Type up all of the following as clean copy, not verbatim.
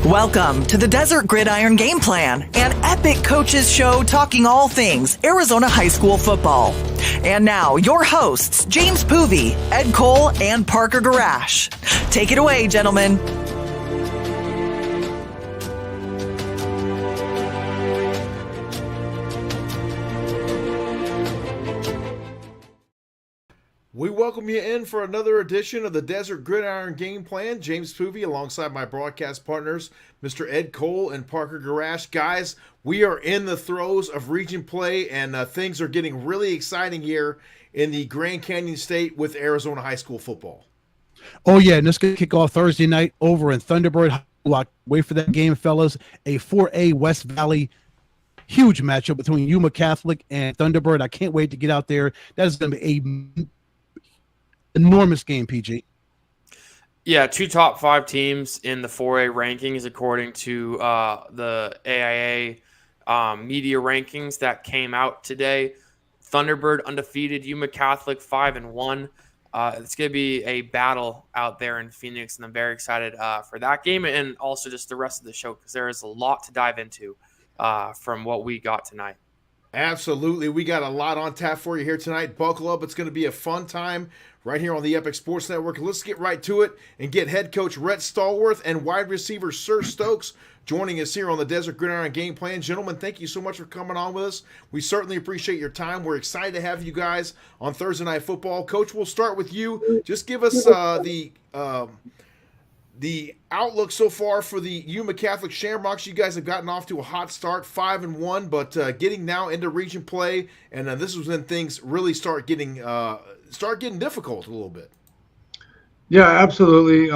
Welcome to the Desert Gridiron Gameplan, an epic coaches show talking all things Arizona high school football. And now, your hosts, James Poovey, Ed Cole, and Parker Garash. Take it away, gentlemen. We welcome you in for another edition of the Desert Gridiron Game Plan. James Poovey alongside my broadcast partners, Mr. Ed Cole and Parker Garash. Guys, we are in the throes of region play, and things are getting really exciting here in the Grand Canyon State with Arizona high school football. Oh, yeah, and this going to kick off Thursday night over in Thunderbird. Wait for that game, fellas. A 4A West Valley huge matchup between Yuma Catholic and Thunderbird. I can't wait to get out there. That is going to be a enormous game, PG. Yeah, two top 5 teams in the 4A rankings according to the AIA media rankings that came out today. Thunderbird undefeated, Yuma Catholic 5-1. It's going to be a battle out there in Phoenix, and I'm very excited for that game and also just the rest of the show because there is a lot to dive into from what we got tonight. Absolutely. We got a lot on tap for you here tonight. Buckle up. It's going to be a fun time right here on the Epic Sports Network. Let's get right to it and get head coach Rhett Stallworth and wide receiver Sir Stokes joining us here on the Desert Gridiron Game Plan. Gentlemen, thank you so much for coming on with us. We certainly appreciate your time. We're excited to have you guys on Thursday Night Football. Coach, we'll start with you. Just give us the outlook so far for the Yuma Catholic Shamrocks. You guys have gotten off to a hot start, 5-1, but getting now into region play, and this is when things really start getting difficult a little bit. Yeah, absolutely.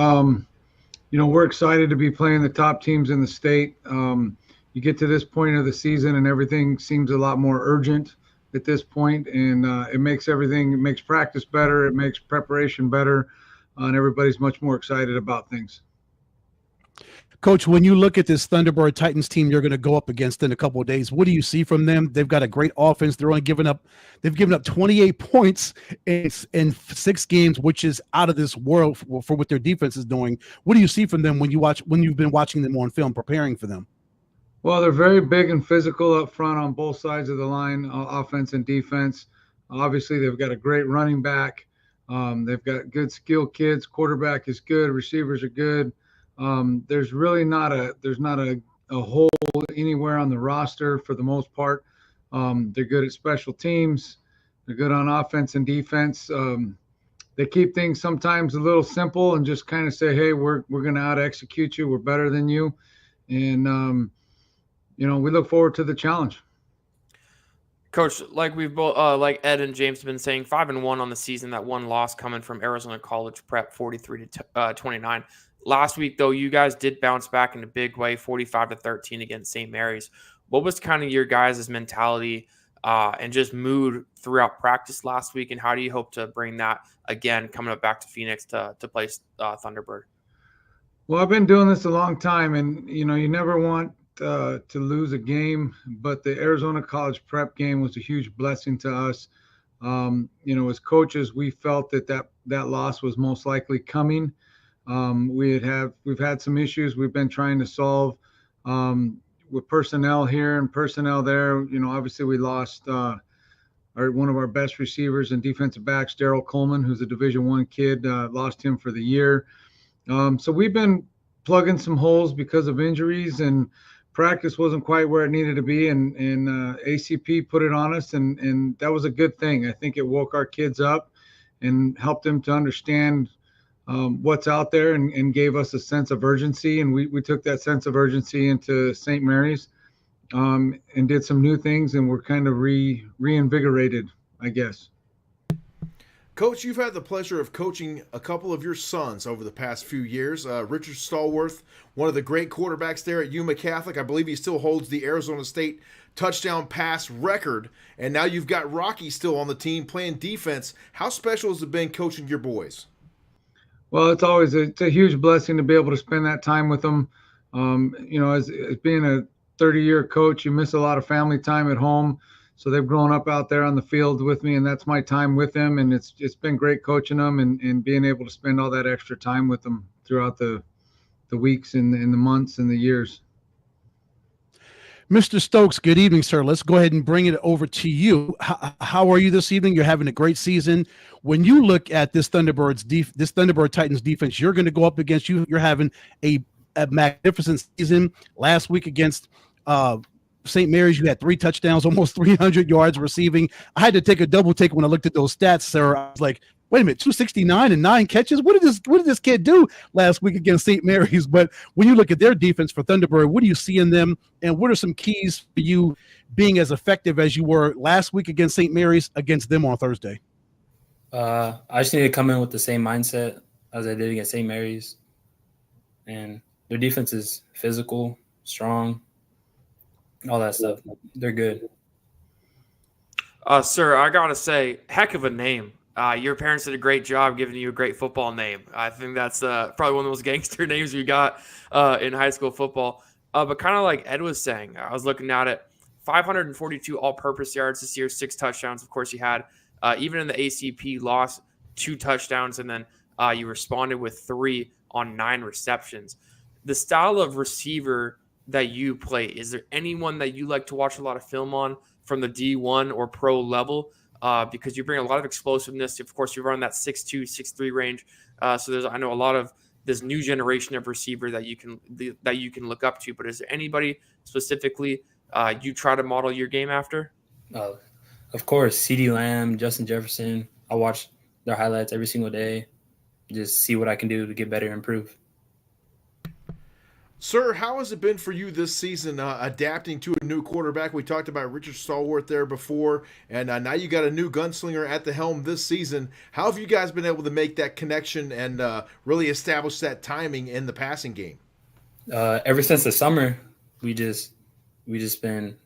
We're excited to be playing the top teams in the state. You get to this point of the season, and everything seems a lot more urgent at this point, and it makes practice better, it makes preparation better. And everybody's much more excited about things. Coach, when you look at this Thunderbird Titans team you're going to go up against in a couple of days, what do you see from them? They've got a great offense. They've given up 28 points in 6 games, which is out of this world for what their defense is doing. What do you see from them when you've been watching them on film, preparing for them? Well, they're very big and physical up front on both sides of the line, offense and defense. Obviously, they've got a great running back. They've got good skilled kids. Quarterback is good. Receivers are good. There's really not a hole anywhere on the roster for the most part. They're good at special teams. They're good on offense and defense. They keep things sometimes a little simple and just kind of say, hey, we're going to out execute you. We're better than you. And, we look forward to the challenge. Coach, like we've both, like Ed and James have been saying, 5-1 on the season. That one loss coming from Arizona College Prep, 43-29. Last week, though, you guys did bounce back in a big way, 45-13 against St. Mary's. What was kind of your guys' mentality and just mood throughout practice last week, and how do you hope to bring that again coming up back to Phoenix to play Thunderbird? Well, I've been doing this a long time, and you never want to lose a game, but the Arizona College Prep game was a huge blessing to us. As coaches, we felt that loss was most likely coming. We've had some issues we've been trying to solve with personnel here and personnel there. Obviously we lost one of our best receivers and defensive backs, Daryl Coleman, who's a Division I kid, lost him for the year. So we've been plugging some holes because of injuries, and practice wasn't quite where it needed to be, and ACP put it on us, and that was a good thing. I think it woke our kids up and helped them to understand what's out there and gave us a sense of urgency, and we took that sense of urgency into St. Mary's and did some new things, and we're kind of reinvigorated, I guess. Coach, you've had the pleasure of coaching a couple of your sons over the past few years. Richard Stallworth, one of the great quarterbacks there at Yuma Catholic. I believe he still holds the Arizona State touchdown pass record. And now you've got Rocky still on the team playing defense. How special has it been coaching your boys? Well, it's a huge blessing to be able to spend that time with them. As being a 30-year coach, you miss a lot of family time at home. So they've grown up out there on the field with me, and that's my time with them. And it's been great coaching them and being able to spend all that extra time with them throughout the weeks and the months and the years. Mr. Stokes, good evening, sir. Let's go ahead and bring it over to you. How are you this evening? You're having a great season. When you look at this Thunderbird Titans defense, you're going to go up against you. You're having a magnificent season. Last week against St. Mary's, you had 3 touchdowns, almost 300 yards receiving. I had to take a double take when I looked at those stats, sir. I was like, wait a minute, 269 and 9 catches. What did this kid do last week against St. Mary's? But when you look at their defense for Thunderbird, what do you see in them, and what are some keys for you being as effective as you were last week against St. Mary's against them on Thursday? I just need to come in with the same mindset as I did against St. Mary's, and their defense is physical, strong, all that stuff. They're good. Sir, I gotta say, heck of a name. Your parents did a great job giving you a great football name. I think that's probably one of the most gangster names we got in high school football. But kind of like Ed was saying, I was looking at it, 542 all-purpose yards this year, 6 touchdowns. Of course, you had, even in the ACP, lost 2 touchdowns, and then you responded with 3 on 9 receptions. The style of receiver that you play, is there anyone that you like to watch a lot of film on from the D1 or pro level? Because you bring a lot of explosiveness. Of course, you run that 6'2", 6'3" range. So I know a lot of this new generation of receiver that you can look up to. But is there anybody specifically you try to model your game after? Of course, CeeDee Lamb, Justin Jefferson. I watch their highlights every single day. Just see what I can do to get better and improve. Sir, how has it been for you this season adapting to a new quarterback? We talked about Richard Stallworth there before, and now you got a new gunslinger at the helm this season. How have you guys been able to make that connection and really establish that timing in the passing game? Ever since the summer, we just been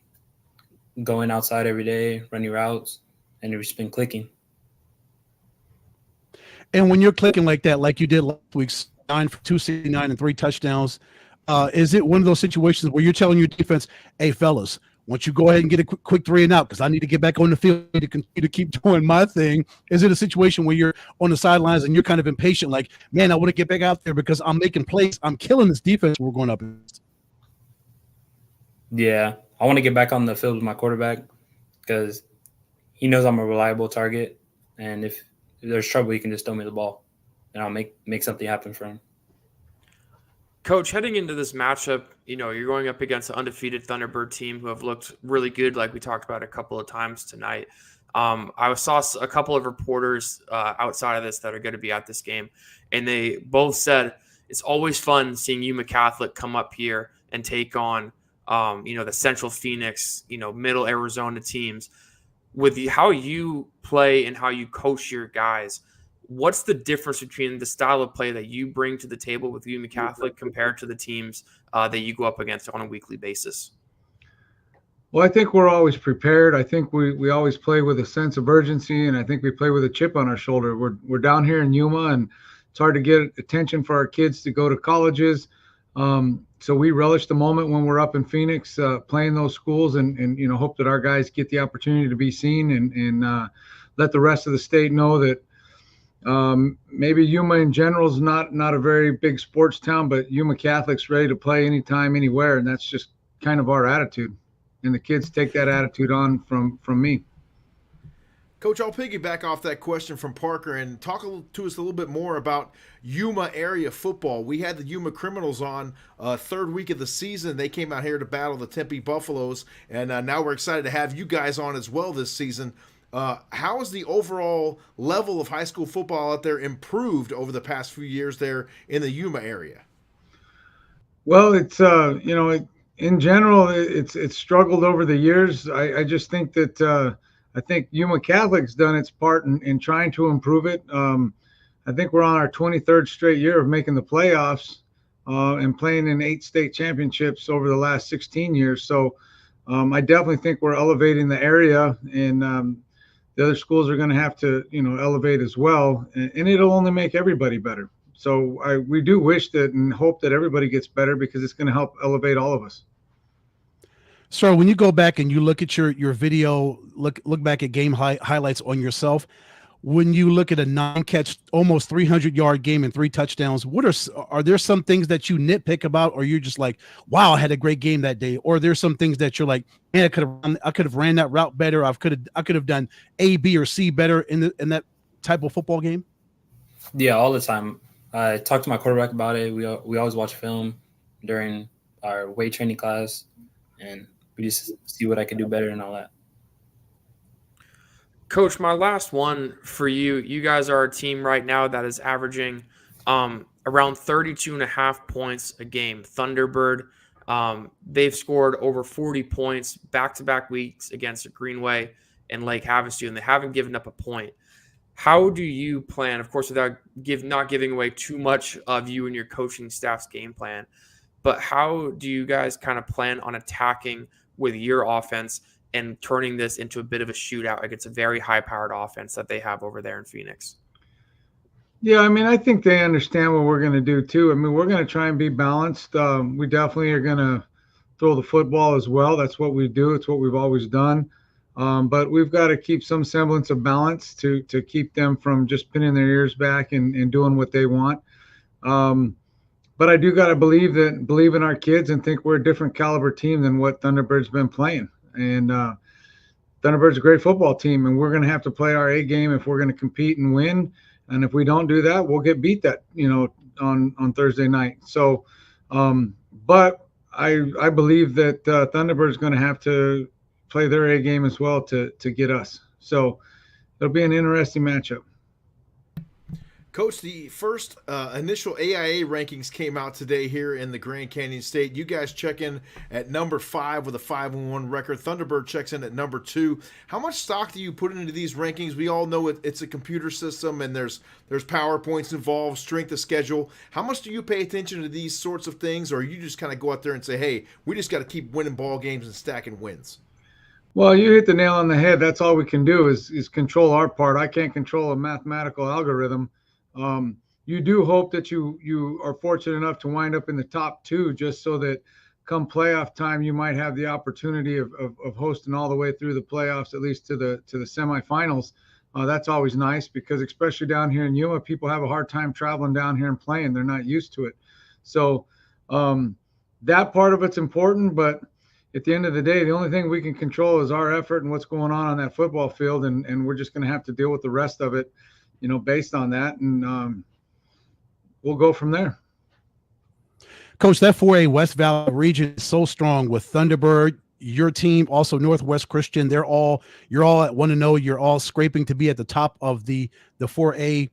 going outside every day, running routes, and it's just been clicking. And when you're clicking like that, like you did last week, 9 for 269 and 3 touchdowns, is it one of those situations where you're telling your defense, hey, fellas, once you go ahead and get a quick 3 and out, because I need to get back on the field to continue to keep doing my thing? Is it a situation where you're on the sidelines and you're kind of impatient, like, man, I want to get back out there because I'm making plays, I'm killing this defense we're going up against? Yeah, I want to get back on the field with my quarterback because he knows I'm a reliable target, and if there's trouble, he can just throw me the ball, and I'll make something happen for him. Coach, heading into this matchup, you're going up against an undefeated Thunderbird team who have looked really good, like we talked about a couple of times tonight. I saw a couple of reporters outside of this that are going to be at this game, and they both said it's always fun seeing Yuma Catholic come up here and take on, the Central Phoenix, Middle Arizona teams. With how you play and how you coach your guys, what's the difference between the style of play that you bring to the table with Yuma Catholic compared to the teams that you go up against on a weekly basis? Well, I think we're always prepared. I think we always play with a sense of urgency, and I think we play with a chip on our shoulder. We're down here in Yuma, and it's hard to get attention for our kids to go to colleges. So we relish the moment when we're up in Phoenix playing those schools, and hope that our guys get the opportunity to be seen and let the rest of the state know that maybe Yuma in general is not a very big sports town, but Yuma Catholic's ready to play anytime, anywhere, and that's just kind of our attitude. And the kids take that attitude on from me. Coach, I'll piggyback off that question from Parker and talk to us a little bit more about Yuma area football. We had the Yuma Criminals on third week of the season. They came out here to battle the Tempe Buffaloes, and now we're excited to have you guys on as well this season. How has the overall level of high school football out there improved over the past few years there in the Yuma area? Well, it's in general, it's struggled over the years. I just think that I think Yuma Catholic's done its part in trying to improve it. I think we're on our 23rd straight year of making the playoffs and playing in 8 state championships over the last 16 years. So I definitely think we're elevating the area, and the other schools are going to have to, elevate as well, and it'll only make everybody better. So we do wish that and hope that everybody gets better, because it's going to help elevate all of us. So when you go back and you look at your video, look back at game highlights on yourself, when you look at a 9-catch, almost 300-yard game and 3 touchdowns, are there some things that you nitpick about, or you're just like, wow, I had a great game that day? Or there's some things that you're like, man, I could have ran that route better. I could have done A, B, or C better in that type of football game? Yeah, all the time. I talk to my quarterback about it. We always watch film during our weight training class, and we just see what I could do better and all that. Coach, my last one for you. You guys are a team right now that is averaging around 32.5 points a game. Thunderbird, they've scored over 40 points back-to-back weeks against Greenway and Lake Havasu, and they haven't given up a point. How do you plan, of course, without not giving away too much of you and your coaching staff's game plan, but how do you guys kind of plan on attacking with your offense and turning this into a bit of a shootout against a very high-powered offense that they have over there in Phoenix? Yeah, I mean, I think they understand what we're going to do too. I mean, we're going to try and be balanced. We definitely are going to throw the football as well. That's what we do. It's what we've always done. But we've got to keep some semblance of balance to keep them from just pinning their ears back and doing what they want. But I do got to believe in our kids and think we're a different caliber team than what Thunderbird's been playing. And Thunderbird's a great football team, and we're going to have to play our A game if we're going to compete and win. And if we don't do that, we'll get beat on Thursday night. So, but I believe that Thunderbird's going to have to play their A game as well to get us. So it'll be an interesting matchup. Coach, the first initial AIA rankings came out today here in the Grand Canyon State. You guys check in at number 5 with a 5-1 record. Thunderbird checks in at number 2. How much stock do you put into these rankings? We all know it's a computer system, and there's PowerPoints involved, strength of schedule. How much do you pay attention to these sorts of things, or you just kind of go out there and say, hey, we just got to keep winning ball games and stacking wins? Well, you hit the nail on the head. That's all we can do is control our part. I can't control a mathematical algorithm. You do hope that you are fortunate enough to wind up in the top 2, just so that come playoff time, you might have the opportunity of hosting all the way through the playoffs, at least to the semifinals. That's always nice, because especially down here in Yuma, people have a hard time traveling down here and playing. They're not used to it. So that part of it's important, but at the end of the day, the only thing we can control is our effort and what's going on that football field. And we're just going to have to deal with the rest of it, based on that. And we'll go from there. Coach, that 4A West Valley region is so strong with Thunderbird, your team, also Northwest Christian. You're all at 1-0. You're all scraping to be at the top of the 4A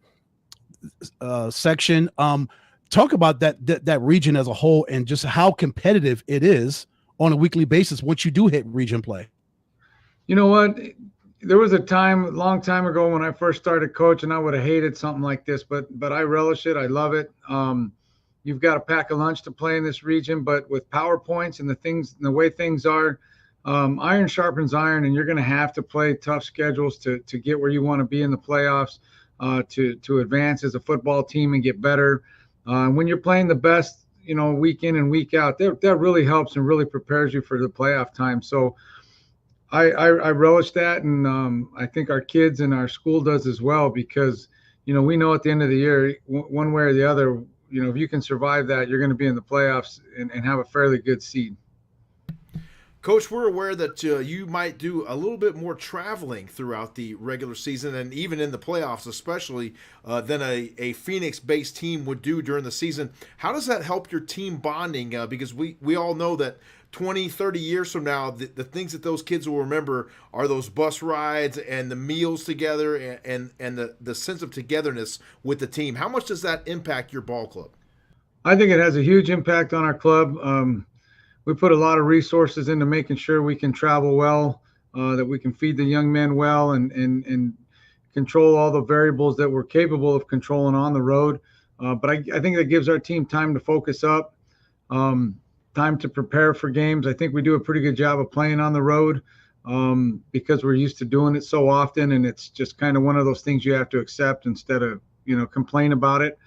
section. Talk about that region as a whole and just how competitive it is on a weekly basis once you do hit region play. You know what? There was a long time ago when I first started coaching, I would have hated something like this, but I relish it. I love it. You've got to pack a lunch to play in this region, but with PowerPoints and the way things are, iron sharpens iron, and you're going to have to play tough schedules to get where you want to be in the playoffs, to advance as a football team and get better. When you're playing the best, week in and week out, that really helps and really prepares you for the playoff time. So I relish that, and I think our kids and our school does as well, because we know at the end of the year, one way or the other, if you can survive that, you're going to be in the playoffs and have a fairly good seed. Coach, we're aware that you might do a little bit more traveling throughout the regular season and even in the playoffs, especially than a Phoenix-based team would do during the season. How does that help your team bonding? Because we all know that 20, 30 years from now, the things that those kids will remember are those bus rides and the meals together and the sense of togetherness with the team. How much does that impact your ball club? I think it has a huge impact on our club. We put a lot of resources into making sure we can travel well, that we can feed the young men well and control all the variables that we're capable of controlling on the road. But I think that gives our team time to focus up, time to prepare for games. I think we do a pretty good job of playing on the road because we're used to doing it so often, and it's just kind of one of those things you have to accept instead of, complain about it.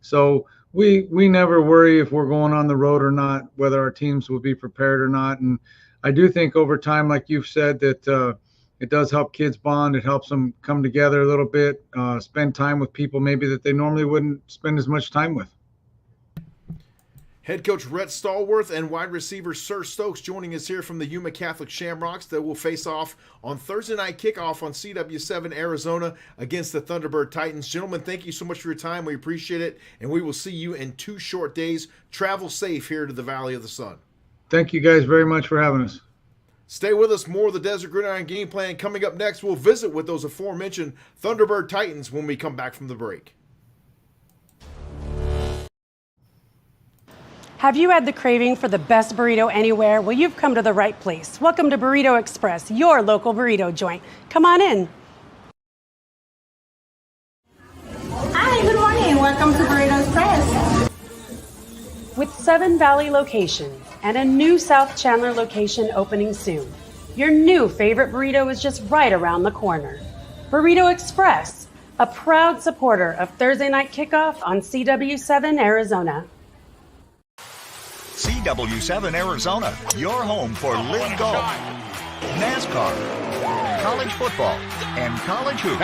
So we never worry if we're going on the road or not, whether our teams will be prepared or not. And I do think over time, like you've said, that it does help kids bond. It helps them come together a little bit, spend time with people maybe that they normally wouldn't spend as much time with. Head coach Rhett Stallworth and wide receiver Sir Stokes joining us here from the Yuma Catholic Shamrocks that will face off on Thursday night kickoff on CW7 Arizona against the Thunderbird Titans. Gentlemen, thank you so much for your time. We appreciate it, and we will see you in 2 short days. Travel safe here to the Valley of the Sun. Thank you guys very much for having us. Stay with us. More of the Desert Gridiron Game Plan coming up next. We'll visit with those aforementioned Thunderbird Titans when we come back from the break. Have you had the craving for the best burrito anywhere? Well, you've come to the right place. Welcome to Burrito Express, your local burrito joint. Come on in. Hi, good morning. Welcome to Burrito Express. With 7 Valley locations and a new South Chandler location opening soon, your new favorite burrito is just right around the corner. Burrito Express, a proud supporter of Thursday night kickoff on CW7 Arizona. CW7 Arizona, your home for Live Golf, NASCAR, college football, and college hoops.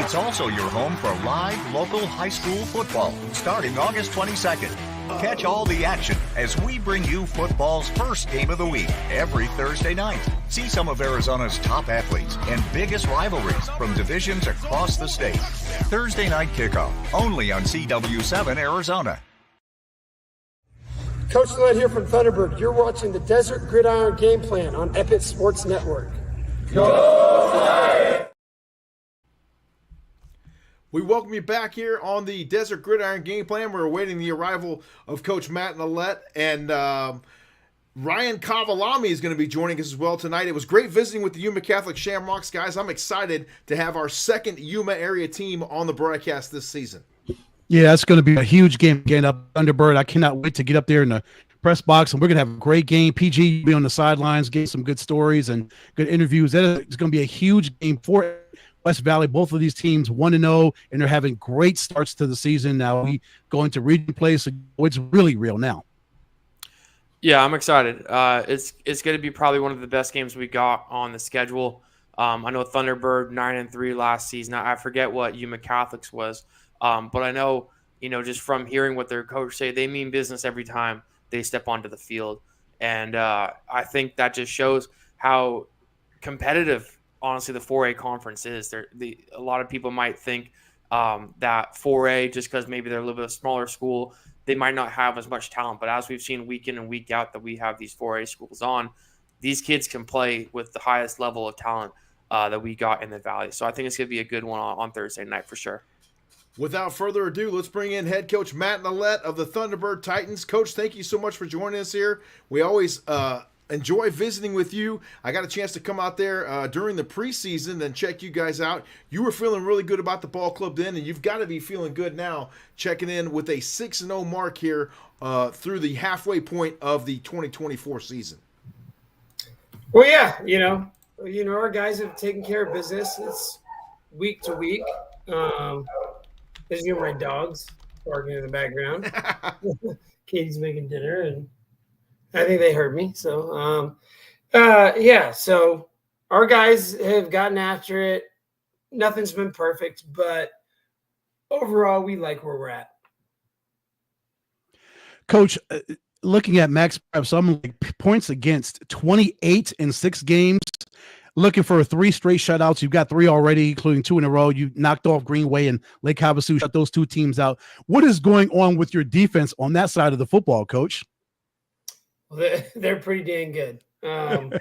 It's also your home for live local high school football starting August 22nd. Catch all the action as we bring you football's first game of the week every Thursday night. See some of Arizona's top athletes and biggest rivalries from divisions across the state. Thursday night kickoff, only on CW7 Arizona. Coach Led here from Thunderbird. You're watching the Desert Gridiron Game Plan on Epic Sports Network. We welcome you back here on the Desert Gridiron Game Plan. We're awaiting the arrival of Coach Matt Nallette, and Ryan Kavalami is going to be joining us as well tonight. It was great visiting with the Yuma Catholic Shamrocks, guys. I'm excited to have our second Yuma area team on the broadcast this season. Yeah, it's going to be a huge game again up Thunderbird. I cannot wait to get up there in the press box, and we're going to have a great game. PG will be on the sidelines, getting some good stories and good interviews. That is going to be a huge game for West Valley. Both of these teams 1-0, and they're having great starts to the season. Now we go into region play, so it's really real now. Yeah, I'm excited. It's going to be probably one of the best games we got on the schedule. I know Thunderbird 9-3 last season. I forget what Yuma Catholic's was. But I know, just from hearing what their coach say, they mean business every time they step onto the field. And I think that just shows how competitive, honestly, the 4A conference is. A lot of people might think that 4A, just because maybe they're a little bit of a smaller school, they might not have as much talent. But as we've seen week in and week out that we have these 4A schools on, these kids can play with the highest level of talent that we got in the Valley. So I think it's going to be a good one on Thursday night for sure. Without further ado, let's bring in head coach Matt Nallette of the Thunderbird Titans. Coach, thank you so much for joining us here. We always enjoy visiting with you. I got a chance to come out there during the preseason and check you guys out. You were feeling really good about the ball club then, and you've got to be feeling good now, checking in with a 6-0 mark here through the halfway point of the 2024 season. Well, yeah, our guys have taken care of business. It's week to week. There's my dogs barking in the background. Katie's making dinner, and I think they heard me. So, so our guys have gotten after it. Nothing's been perfect, but overall, we like where we're at. Coach, looking at Max Prep, so I'm like points against 28 in 6 games. Looking for 3 straight shutouts. You've got 3 already, including 2 in a row. You knocked off Greenway and Lake Havasu, shut those 2 teams out. What is going on with your defense on that side of the football, Coach? Well, they're pretty dang good. And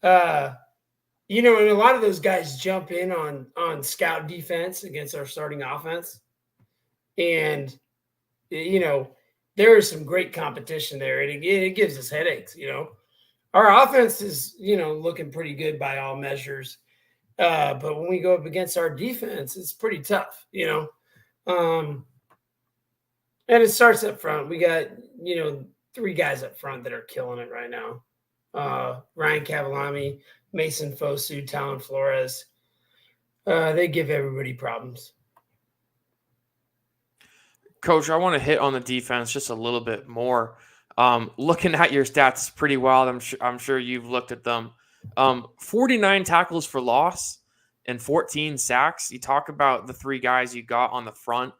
a lot of those guys jump in on scout defense against our starting offense. And, there is some great competition there. And it gives us headaches, Our offense is, looking pretty good by all measures. But when we go up against our defense, it's pretty tough, And it starts up front. We got, 3 guys up front that are killing it right now. Ryan Kavalami, Mason Fosu, Talon Flores. They give everybody problems. Coach, I want to hit on the defense just a little bit more. Looking at your stats is pretty wild. I'm sure you've looked at them. 49 tackles for loss and 14 sacks. You talk about the three guys you got on the front.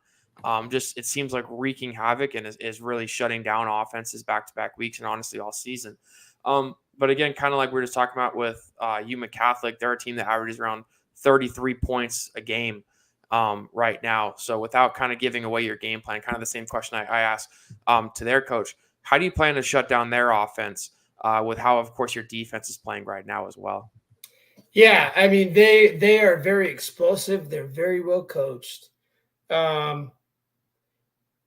Just it seems like wreaking havoc and is really shutting down offenses back-to-back weeks and honestly all season. But again, kind of like we were just talking about with Yuma Catholic, they're a team that averages around 33 points a game right now. So without kind of giving away your game plan, kind of the same question I asked to their coach, how do you plan to shut down their offense with how, of course, your defense is playing right now as well? Yeah, I mean, they are very explosive. They're very well coached.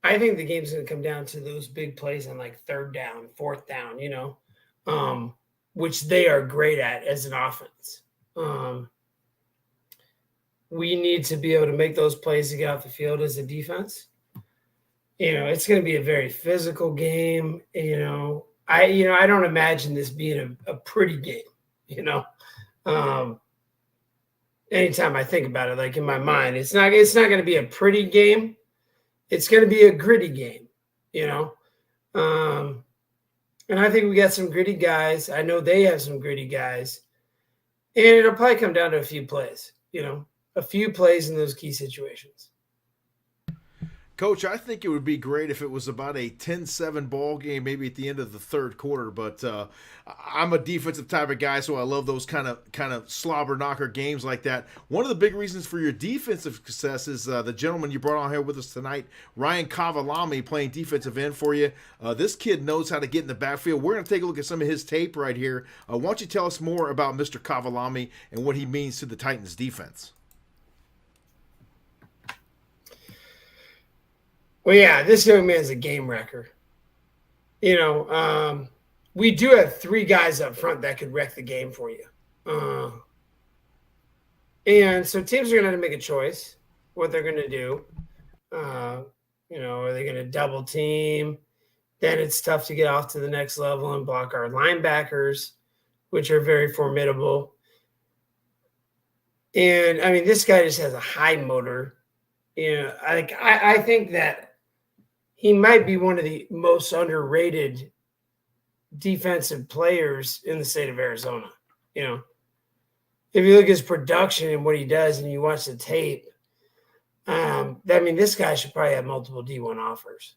I think the game's going to come down to those big plays on like third down, fourth down, which they are great at as an offense. We need to be able to make those plays to get off the field as a defense. It's going to be a very physical game. I don't imagine this being a pretty game, anytime I think about it, like in my mind, it's not going to be a pretty game. It's going to be a gritty game, and I think we got some gritty guys. I know they have some gritty guys, and it'll probably come down to a few plays, a few plays in those key situations. Coach, I think it would be great if it was about a 10-7 ball game, maybe at the end of the third quarter. But I'm a defensive type of guy, so I love those kind of slobber knocker games like that. One of the big reasons for your defensive success is the gentleman you brought on here with us tonight, Ryan Cavalami, playing defensive end for you. This kid knows how to get in the backfield. We're going to take a look at some of his tape right here. Why don't you tell us more about Mr. Cavalami and what he means to the Titans defense? Well, yeah, this young man's a game wrecker. We do have three guys up front that could wreck the game for you. And so teams are going to have to make a choice what they're going to do. Are they going to double team? Then it's tough to get off to the next level and block our linebackers, which are very formidable. And, I mean, this guy just has a high motor. I think that he might be one of the most underrated defensive players in the state of Arizona. If you look at his production and what he does and you watch the tape, this guy should probably have multiple D1 offers.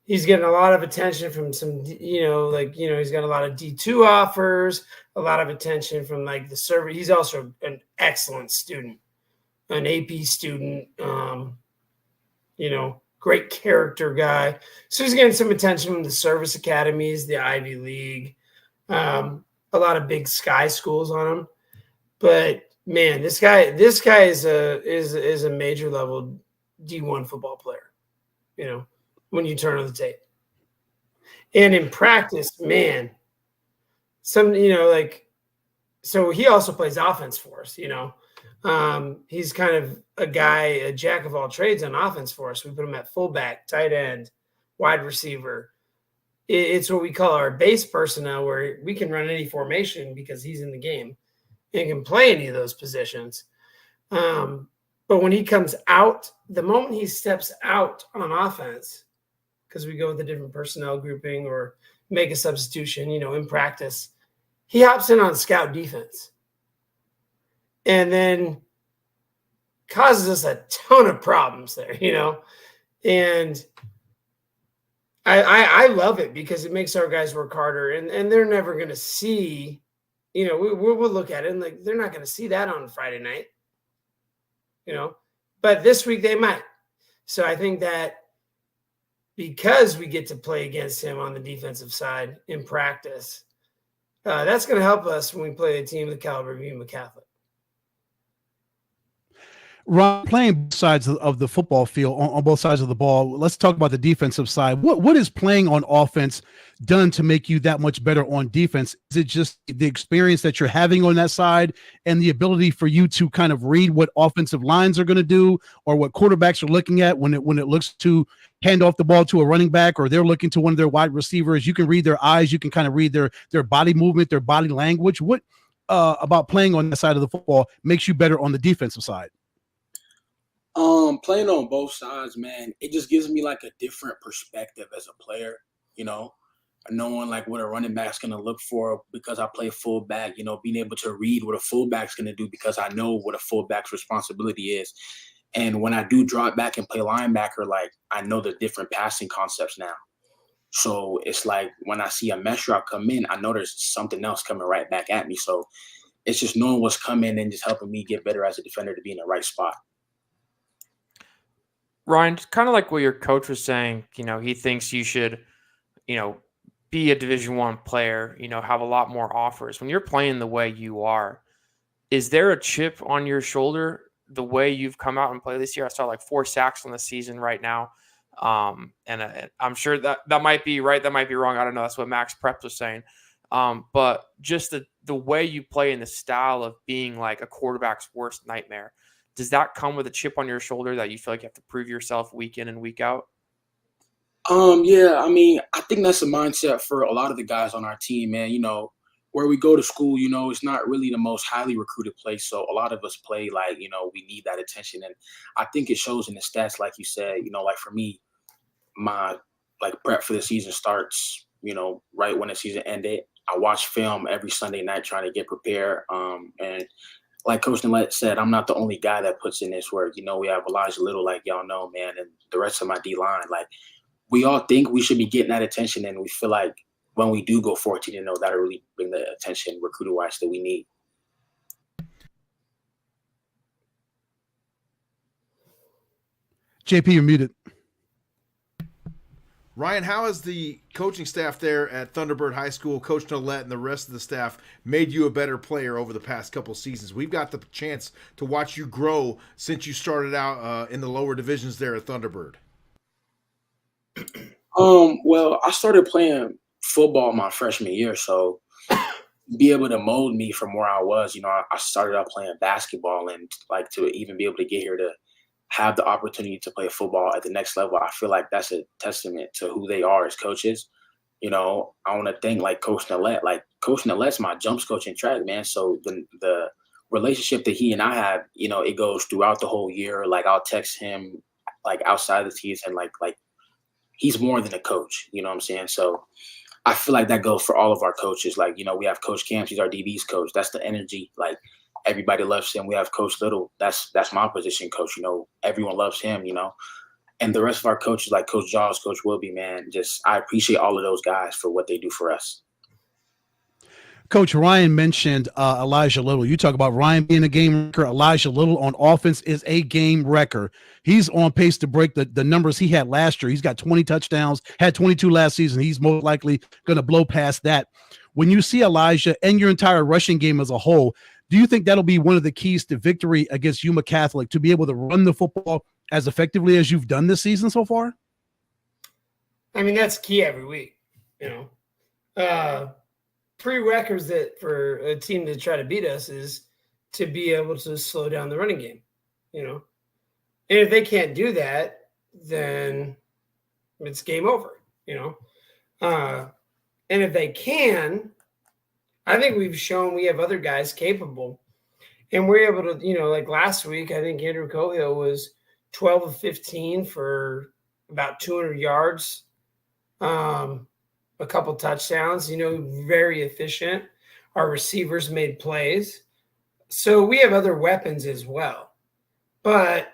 He's getting a lot of attention from some, he's got a lot of D2 offers, a lot of attention from like the server. He's also an excellent student, an AP student, great character guy. So he's getting some attention from the service academies, the Ivy League, a lot of big sky schools on him. But man, this guy is a major level D1 football player, when you turn on the tape. And in practice, man, so he also plays offense for us, he's kind of a jack of all trades on offense for us. We put him at fullback, tight end, wide receiver. It's what we call our base personnel, where we can run any formation because he's in the game and can play any of those positions. But when he comes out, the moment he steps out on offense, because we go with a different personnel grouping or make a substitution, in practice, he hops in on scout defense. And then causes us a ton of problems there, and I love it because it makes our guys work harder, and they're never going to see, we'll look at it and like, they're not going to see that on Friday night, but this week they might. So I think that because we get to play against him on the defensive side in practice, that's going to help us when we play a team of the caliber of Yuma Catholic. Ron, playing both sides of the football field, on both sides of the ball, let's talk about the defensive side. What is playing on offense done to make you that much better on defense? Is it just the experience that you're having on that side and the ability for you to kind of read what offensive lines are going to do or what quarterbacks are looking at when it looks to hand off the ball to a running back or they're looking to one of their wide receivers? You can read their eyes. You can kind of read their body movement, their body language. What about playing on that side of the football makes you better on the defensive side? Playing on both sides, man, it just gives me like a different perspective as a player, knowing like what a running back's going to look for because I play fullback, being able to read what a fullback's going to do because I know what a fullback's responsibility is. And when I do drop back and play linebacker, like I know the different passing concepts now. So it's like when I see a mesh route come in, I know there's something else coming right back at me. So it's just knowing what's coming and just helping me get better as a defender to be in the right spot. Ryan, kind of like what your coach was saying, he thinks you should, be a Division I player, have a lot more offers. When you're playing the way you are, is there a chip on your shoulder the way you've come out and played this year? I saw like 4 sacks on the season right now. And I'm sure that might be right. That might be wrong. I don't know. That's what Max Prep was saying. But just the way you play and the style of being like a quarterback's worst nightmare, does that come with a chip on your shoulder that you feel like you have to prove yourself week in and week out? Yeah, I mean, I think that's a mindset for a lot of the guys on our team, man. Where we go to school, it's not really the most highly recruited place. So a lot of us play like, we need that attention. And I think it shows in the stats, like you said, like for me, my like prep for the season starts, right when the season ended. I watch film every Sunday night trying to get prepared. And like Coach Nillette said, I'm not the only guy that puts in this work. We have Elijah Little, like y'all know, man, and the rest of my D-line. Like, we all think we should be getting that attention, and we feel like when we do go 14-0, that'll really bring the attention recruiter-wise that we need. JP, you're muted. Ryan, how has the coaching staff there at Thunderbird High School, Coach Nillette and the rest of the staff, made you a better player over the past couple seasons? We've got the chance to watch you grow since you started out in the lower divisions there at Thunderbird. Well, I started playing football my freshman year, so be able to mold me from where I was. I started out playing basketball, and like to even be able to get here to have the opportunity to play football at the next level, I feel like that's a testament to who they are as coaches. I want to thank like Coach Nillette. Like Coach Nillette's my jumps coach in track, man. So the relationship that he and I have, it goes throughout the whole year. Like I'll text him like outside the season, like he's more than a coach, you know what I'm saying? So I feel like that goes for all of our coaches. Like, we have Coach Camps, he's our DB's coach. That's the energy. Like everybody loves him. We have Coach Little. That's my position coach. Everyone loves him, and the rest of our coaches like Coach Jaws, Coach Wilby, man, I appreciate all of those guys for what they do for us. Coach, Ryan mentioned Elijah Little. You talk about Ryan being a game wrecker. Elijah Little on offense is a game wrecker. He's on pace to break the numbers he had last year. He's got 20 touchdowns, had 22 last season. He's most likely going to blow past that. When you see Elijah and your entire rushing game as a whole, do you think that'll be one of the keys to victory against Yuma Catholic, to be able to run the football as effectively as you've done this season so far? I mean, that's key every week, prerequisite for a team to try to beat us is to be able to slow down the running game, And if they can't do that, then it's game over, And if they can, I think we've shown we have other guys capable. And we're able to, like last week, I think Andrew Cohill was 12 of 15 for about 200 yards. A couple touchdowns, very efficient. Our receivers made plays. So we have other weapons as well. But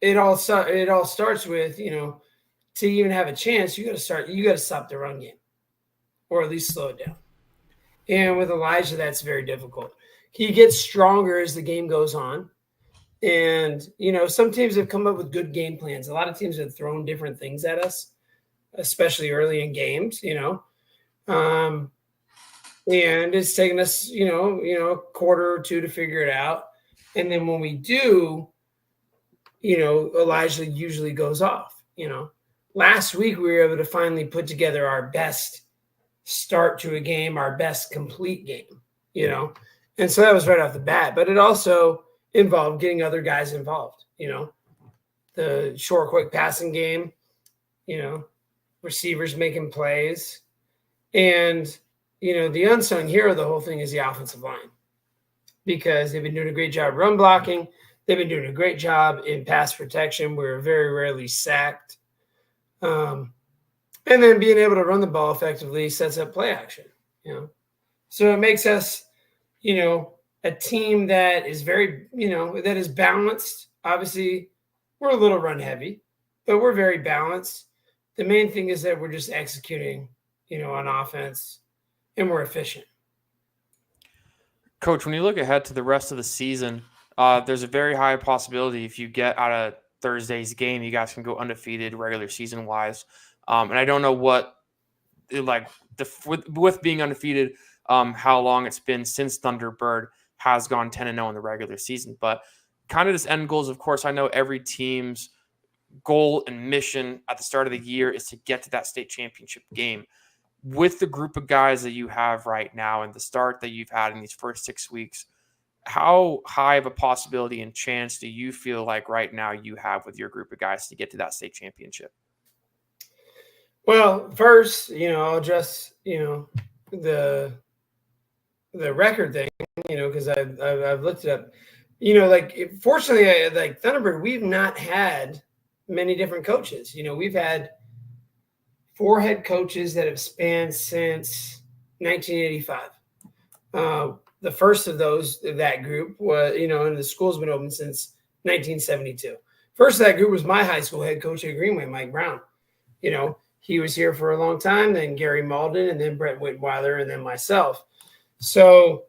it all starts with, to even have a chance, you got to stop the run game or at least slow it down. And with Elijah, that's very difficult. He gets stronger as the game goes on. And, some teams have come up with good game plans. A lot of teams have thrown different things at us, especially early in games, and it's taken us, a quarter or two to figure it out. And then when we do, Elijah usually goes off, Last week, we were able to finally put together our best start to a game, our best complete game, And so that was right off the bat. But it also involved getting other guys involved, the short, quick passing game, receivers making plays. And, the unsung hero of the whole thing is the offensive line, because they've been doing a great job run blocking. They've been doing a great job in pass protection. We're very rarely sacked. And then being able to run the ball effectively sets up play action, So it makes us, a team that is very, that is balanced. Obviously, we're a little run heavy, but we're very balanced. The main thing is that we're just executing, on offense, and we're efficient. Coach, when you look ahead to the rest of the season, there's a very high possibility if you get out of Thursday's game, you guys can go undefeated regular season wise. And I don't know what, with being undefeated, how long it's been since Thunderbird has gone 10-0 in the regular season. But kind of this end goals, of course, I know every team's goal and mission at the start of the year is to get to that state championship game. With the group of guys that you have right now and the start that you've had in these first 6 weeks, how high of a possibility and chance do you feel like right now you have with your group of guys to get to that state championship? Well, first, I'll address, the record thing, because I've looked it up. Fortunately, like Thunderbird, we've not had many different coaches. We've had 4 head coaches that have spanned since 1985. The first of that group was, and the school's been open since 1972. First of that group was my high school head coach at Greenway, Mike Brown. He was here for a long time, then Gary Malden, and then Brett Whitweiler, and then myself. So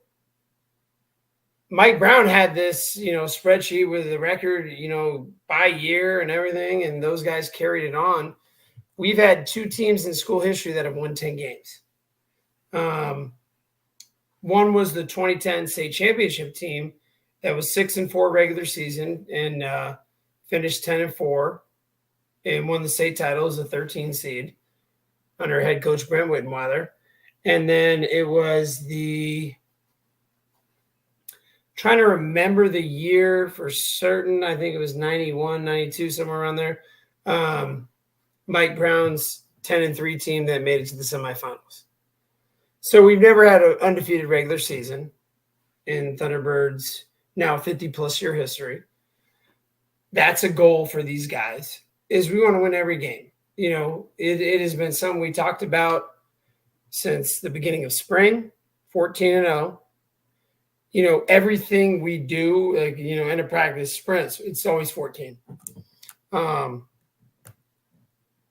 Mike Brown had this, spreadsheet with the record, by year and everything, and those guys carried it on. We've had 2 teams in school history that have won 10 games. One was the 2010 state championship team that was 6-4 regular season and finished 10-4 and won the state title as a 13 seed under head coach Brent Whitweiler. And then it was trying to remember the year for certain. I think it was 91, 92, somewhere around there. Mike Brown's 10-3 team that made it to the semifinals. So we've never had an undefeated regular season in Thunderbird's now 50-plus year history. That's a goal for these guys, is we want to win every game. It has been something we talked about since the beginning of spring, 14-0. Everything we do, end of practice, sprints, it's always 14.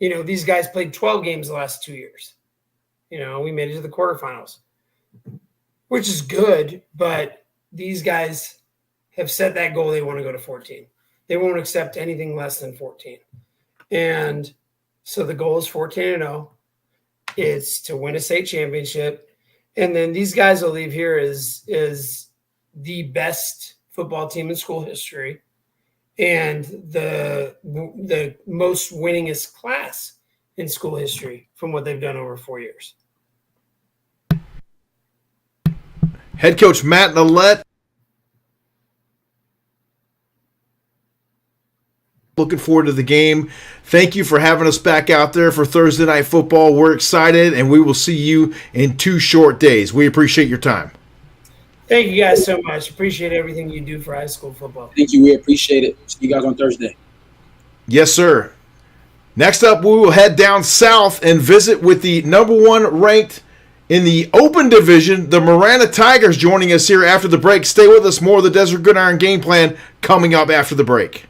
These guys played 12 games the last 2 years. We made it to the quarterfinals, which is good, but these guys have set that goal. They want to go to 14. They won't accept anything less than 14. And so the goal is 14-0. It's to win a state championship. And then these guys will leave here as the best football team in school history and the most winningest class in school history from what they've done over 4 years. Head coach Matt Nallette. Looking forward to the game. Thank you for having us back out there for Thursday Night Football. We're excited, and we will see you in 2 short days. We appreciate your time. Thank you guys so much. Appreciate everything you do for high school football. Thank you. We appreciate it. See you guys on Thursday. Yes, sir. Next up, we will head down south and visit with the number 1 ranked in the open division, the Marana Tigers, joining us here after the break. Stay with us. More of the Desert Gridiron Game Plan coming up after the break.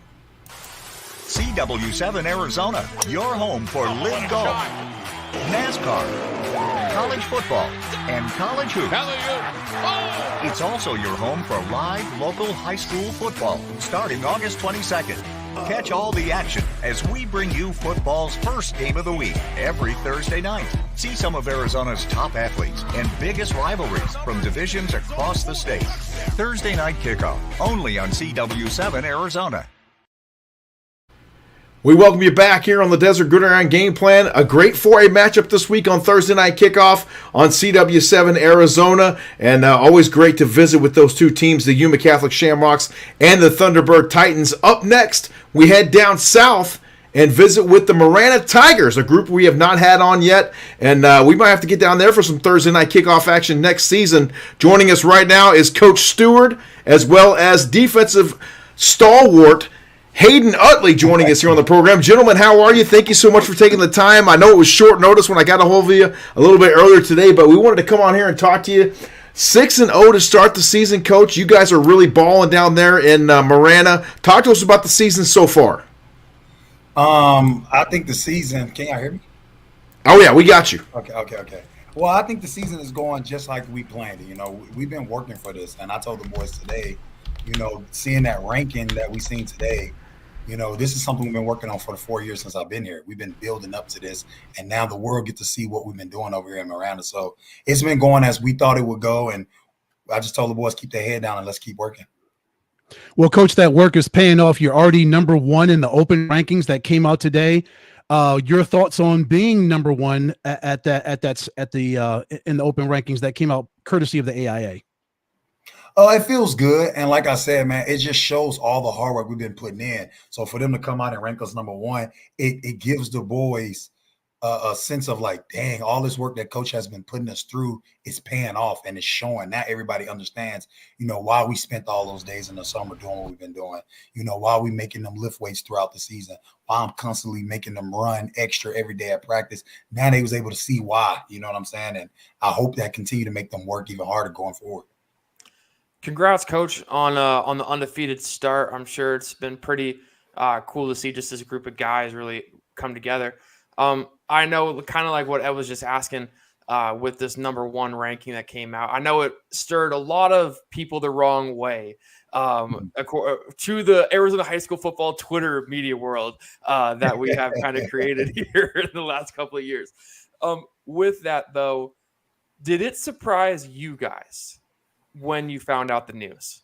CW7 Arizona, your home for live golf, NASCAR, college football, and college hoops. It's also your home for live local high school football starting August 22nd. Catch all the action as we bring you football's first game of the week every Thursday night. See some of Arizona's top athletes and biggest rivalries from divisions across the state. Thursday night kickoff only on CW7 Arizona. We welcome you back here on the Desert Gridiron Game Plan. A great 4A matchup this week on Thursday night kickoff on CW7 Arizona. And always great to visit with those 2 teams, the Yuma Catholic Shamrocks and the Thunderbird Titans. Up next, we head down south and visit with the Marana Tigers, a group we have not had on yet. And we might have to get down there for some Thursday night kickoff action next season. Joining us right now is Coach Stewart, as well as defensive stalwart Hayden Utley joining us here on the program. Gentlemen, how are you? Thank you so much for taking the time. I know it was short notice when I got a hold of you a little bit earlier today, but we wanted to come on here and talk to you. 6-0 to start the season, Coach. You guys are really balling down there in Marana. Talk to us about the season so far. I think the season. Can y'all hear me? Oh yeah, we got you. Okay. Well, I think the season is going just like we planned it. You know, we've been working for this, and I told the boys today, you know, seeing that ranking that we seen today, you know, this is something we've been working on for the 4 years since I've been here. We've been building up to this, and now the world get to see what we've been doing over here in Miranda. So it's been going as we thought it would go, and I just told the boys, keep their head down and let's keep working. Well, Coach, that work is paying off. You're already number one in the open rankings that came out today. Your thoughts on being number one in the open rankings that came out courtesy of the AIA? Oh, it feels good. And like I said, man, it just shows all the hard work we've been putting in. So for them to come out and rank us number one, it gives the boys a sense of like, dang, all this work that Coach has been putting us through is paying off and it's showing. Now everybody understands, you know, why we spent all those days in the summer doing what we've been doing, you know, why we making them lift weights throughout the season, why I'm constantly making them run extra every day at practice. Now they was able to see why, you know what I'm saying? And I hope that continue to make them work even harder going forward. Congrats, Coach, on the undefeated start. I'm sure it's been pretty cool to see just this group of guys really come together. I know kind of like what Ed was just asking with this number one ranking that came out. I know it stirred a lot of people the wrong way to the Arizona high school football Twitter media world that we have kind of created here in the last couple of years. With that, though, did it surprise you guys when you found out the news?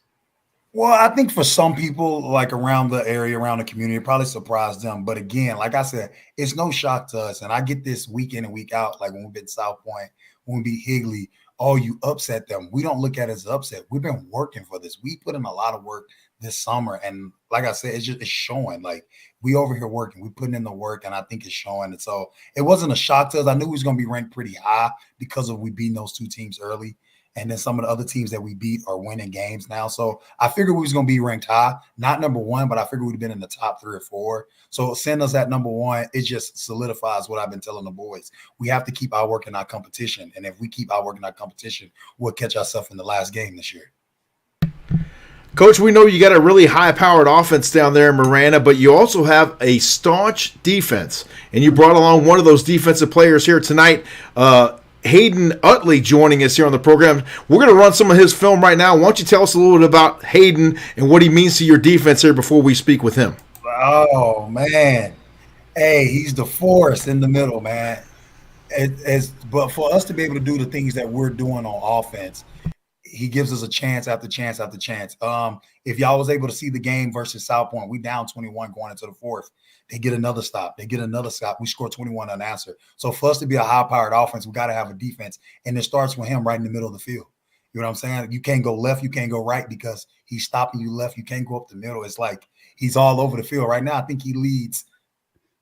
Well, I think for some people, like around the area, around the community, it probably surprised them. But again, like I said, it's no shock to us. And I get this week in and week out, like when we beat South Point, when we beat Higley, oh, you upset them. We don't look at it as upset. We've been working for this. We put in a lot of work this summer. And like I said, it's showing. Like we over here working. We putting in the work, and I think it's showing. And so it wasn't a shock to us. I knew we was going to be ranked pretty high because of we beating those two teams early. And then some of the other teams that we beat are winning games now. So I figured we was going to be ranked high, not number one, but I figured we'd have been in the top 3 or 4. So send us at number one. It just solidifies what I've been telling the boys. We have to keep our work in our competition. And if we keep our work in our competition, we'll catch ourselves in the last game this year. Coach, we know you got a really high-powered offense down there in Marana, but you also have a staunch defense. And you brought along one of those defensive players here tonight, Hayden Utley, joining us here on the program. We're going to run some of his film right now. Why don't you tell us a little bit about Hayden and what he means to your defense here before we speak with him? Oh, man. Hey, he's the force in the middle, man. But for us to be able to do the things that we're doing on offense, he gives us a chance after chance after chance. If y'all was able to see the game versus South Point, we down 21 going into the 4th. They get another stop. They get another stop. We score 21 unanswered. So for us to be a high-powered offense, we got to have a defense, and it starts with him right in the middle of the field. You know what I'm saying? You can't go left. You can't go right because he's stopping you left. You can't go up the middle. It's like he's all over the field right now. I think he leads,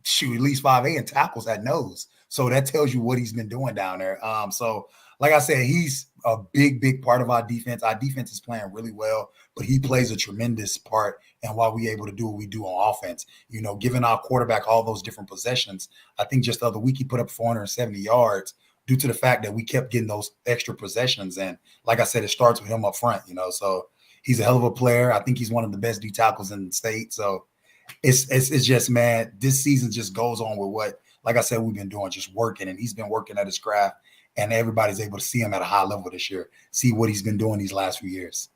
at least 5A in tackles at nose. So that tells you what he's been doing down there. So like I said, he's a big part of our defense. Our defense is playing really well, but he plays a tremendous part in why we're able to do what we do on offense. You know, giving our quarterback all those different possessions. I think just the other week he put up 470 yards due to the fact that we kept getting those extra possessions. And like I said, it starts with him up front, you know. So he's a hell of a player. I think he's one of the best D tackles in the state. So it's just, man, this season just goes on with what, like I said, we've been doing, just working. And he's been working at his craft. And everybody's able to see him at a high level this year, see what he's been doing these last few years.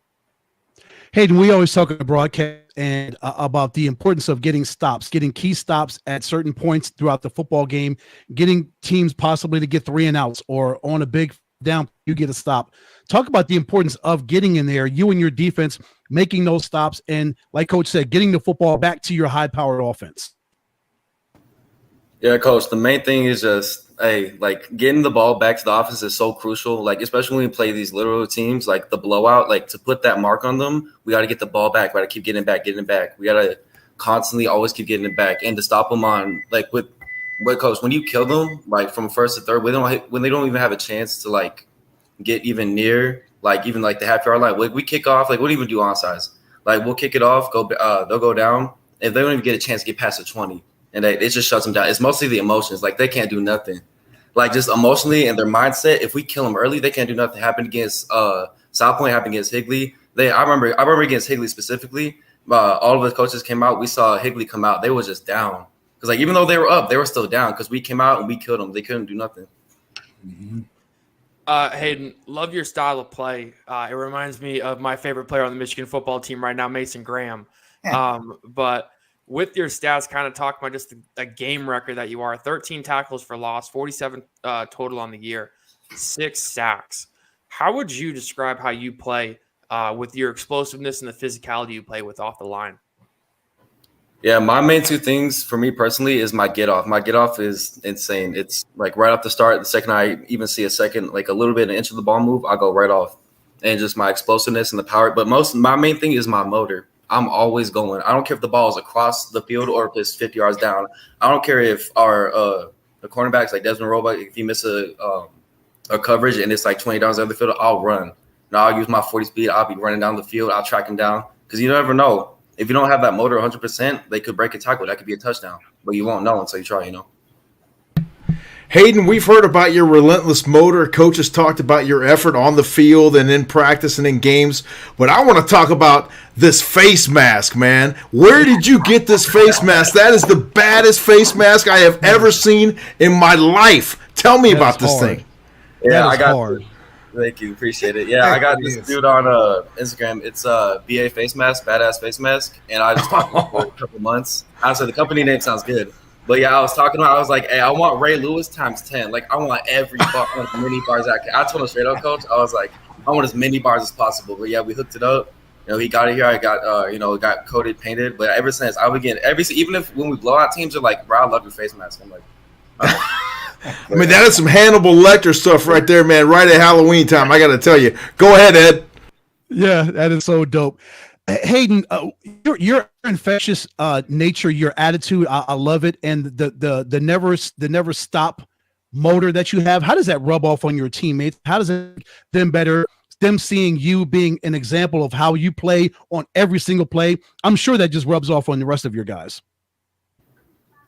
Hayden, we always talk in the broadcast and about the importance of getting stops, getting key stops at certain points throughout the football game, getting teams possibly to get 3 and outs, or on a big down, you get a stop. Talk about the importance of getting in there, you and your defense, making those stops, and like Coach said, getting the football back to your high-powered offense. Yeah, Coach, the main thing is just, like getting the ball back to the offense is so crucial. Like, especially when we play these little teams, like the blowout, like to put that mark on them, we got to get the ball back. We got to keep getting it back. We got to constantly always keep getting it back. And to stop them on, like Coach, when you kill them, like from first to third, when they don't even have a chance to like get even near, like even like the half-yard line, like we kick off, like we don't even do onsides. Like we'll kick it off, they'll go down, if they don't even get a chance to get past the 20, and it just shuts them down. It's mostly the emotions. Like, they can't do nothing. Like, just emotionally and their mindset, if we kill them early, they can't do nothing. Happened against South Point, happened against Higley. I remember against Higley specifically, all of the coaches came out. We saw Higley come out. They were just down. Because, like, even though they were up, they were still down because we came out and we killed them. They couldn't do nothing. Hayden, love your style of play. It reminds me of my favorite player on the Michigan football team right now, Mason Graham. But with your stats, kind of talking about just a game record that you are, 13 tackles for loss, 47 total on the year, 6 sacks. How would you describe how you play with your explosiveness and the physicality you play with off the line? Yeah, my main 2 things for me personally is my get off. My get off is insane. It's like right off the start, the second I even see like a little bit an inch of the ball move, I'll go right off. And just my explosiveness and the power. But my main thing is my motor. I'm always going. I don't care if the ball is across the field or if it's 50 yards down. I don't care if our the cornerbacks like Desmond Roebuck, if you miss a coverage and it's like 20 yards down the field, I'll run. Now I'll use my 40 speed. I'll be running down the field. I'll track him down because you never know. If you don't have that motor 100%, they could break a tackle. That could be a touchdown, but you won't know until you try, Hayden, we've heard about your relentless motor. Coaches talked about your effort on the field and in practice and in games. But I want to talk about this face mask, man. Where did you get this face mask? That is the baddest face mask I have ever seen in my life. Tell me about this thing. Yeah, I got hard. Thank you. Appreciate it. Yeah, I got this dude on Instagram. It's a BA face mask, badass face mask. And I just talked to him for a couple months. Honestly, the company name sounds good. But yeah, I was talking to him. I was like, hey, I want Ray Lewis times 10. Like, I want every bar, as many bars I can. I told him straight up, coach. I was like, I want as many bars as possible. But yeah, we hooked it up. He got it here. I got, got coated, painted. But ever since, I would get even if when we blow out teams, are like, bro, I love your face mask. I'm like, I mean, that is some Hannibal Lecter stuff right there, man. Right at Halloween time, I got to tell you. Go ahead, Ed. Yeah, that is so dope. Hayden, your infectious nature, your attitude, I love it, and the never stop motor that you have. How does that rub off on your teammates? How does it make them better? Them seeing you being an example of how you play on every single play. I'm sure that just rubs off on the rest of your guys.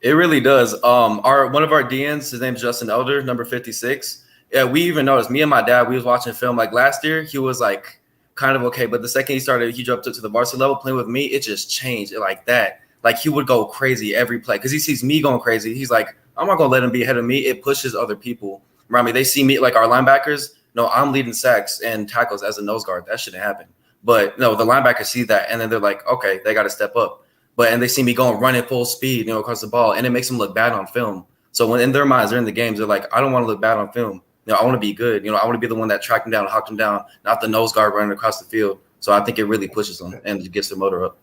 It really does. One of our DNs, his name's Justin Elder, number 56. Yeah, we even noticed. Me and my dad, we was watching film like last year. He was like kind of okay, but the second he jumped up to the varsity level playing with me, it just changed like that. Like he would go crazy every play because he sees me going crazy. He's like, I'm not gonna let him be ahead of me. It pushes other people around me. They see me like our linebackers. No, I'm leading sacks and tackles as a nose guard. That shouldn't happen. But no, the linebackers see that and then they're like, okay, they got to step up. And they see me going running full speed, across the ball, and it makes them look bad on film. So when in their minds, they're in the games, they're like, I don't want to look bad on film. I want to be good. I want to be the one that tracked him down, hawked him down, not the nose guard running across the field. So I think it really pushes them and gets their motor up.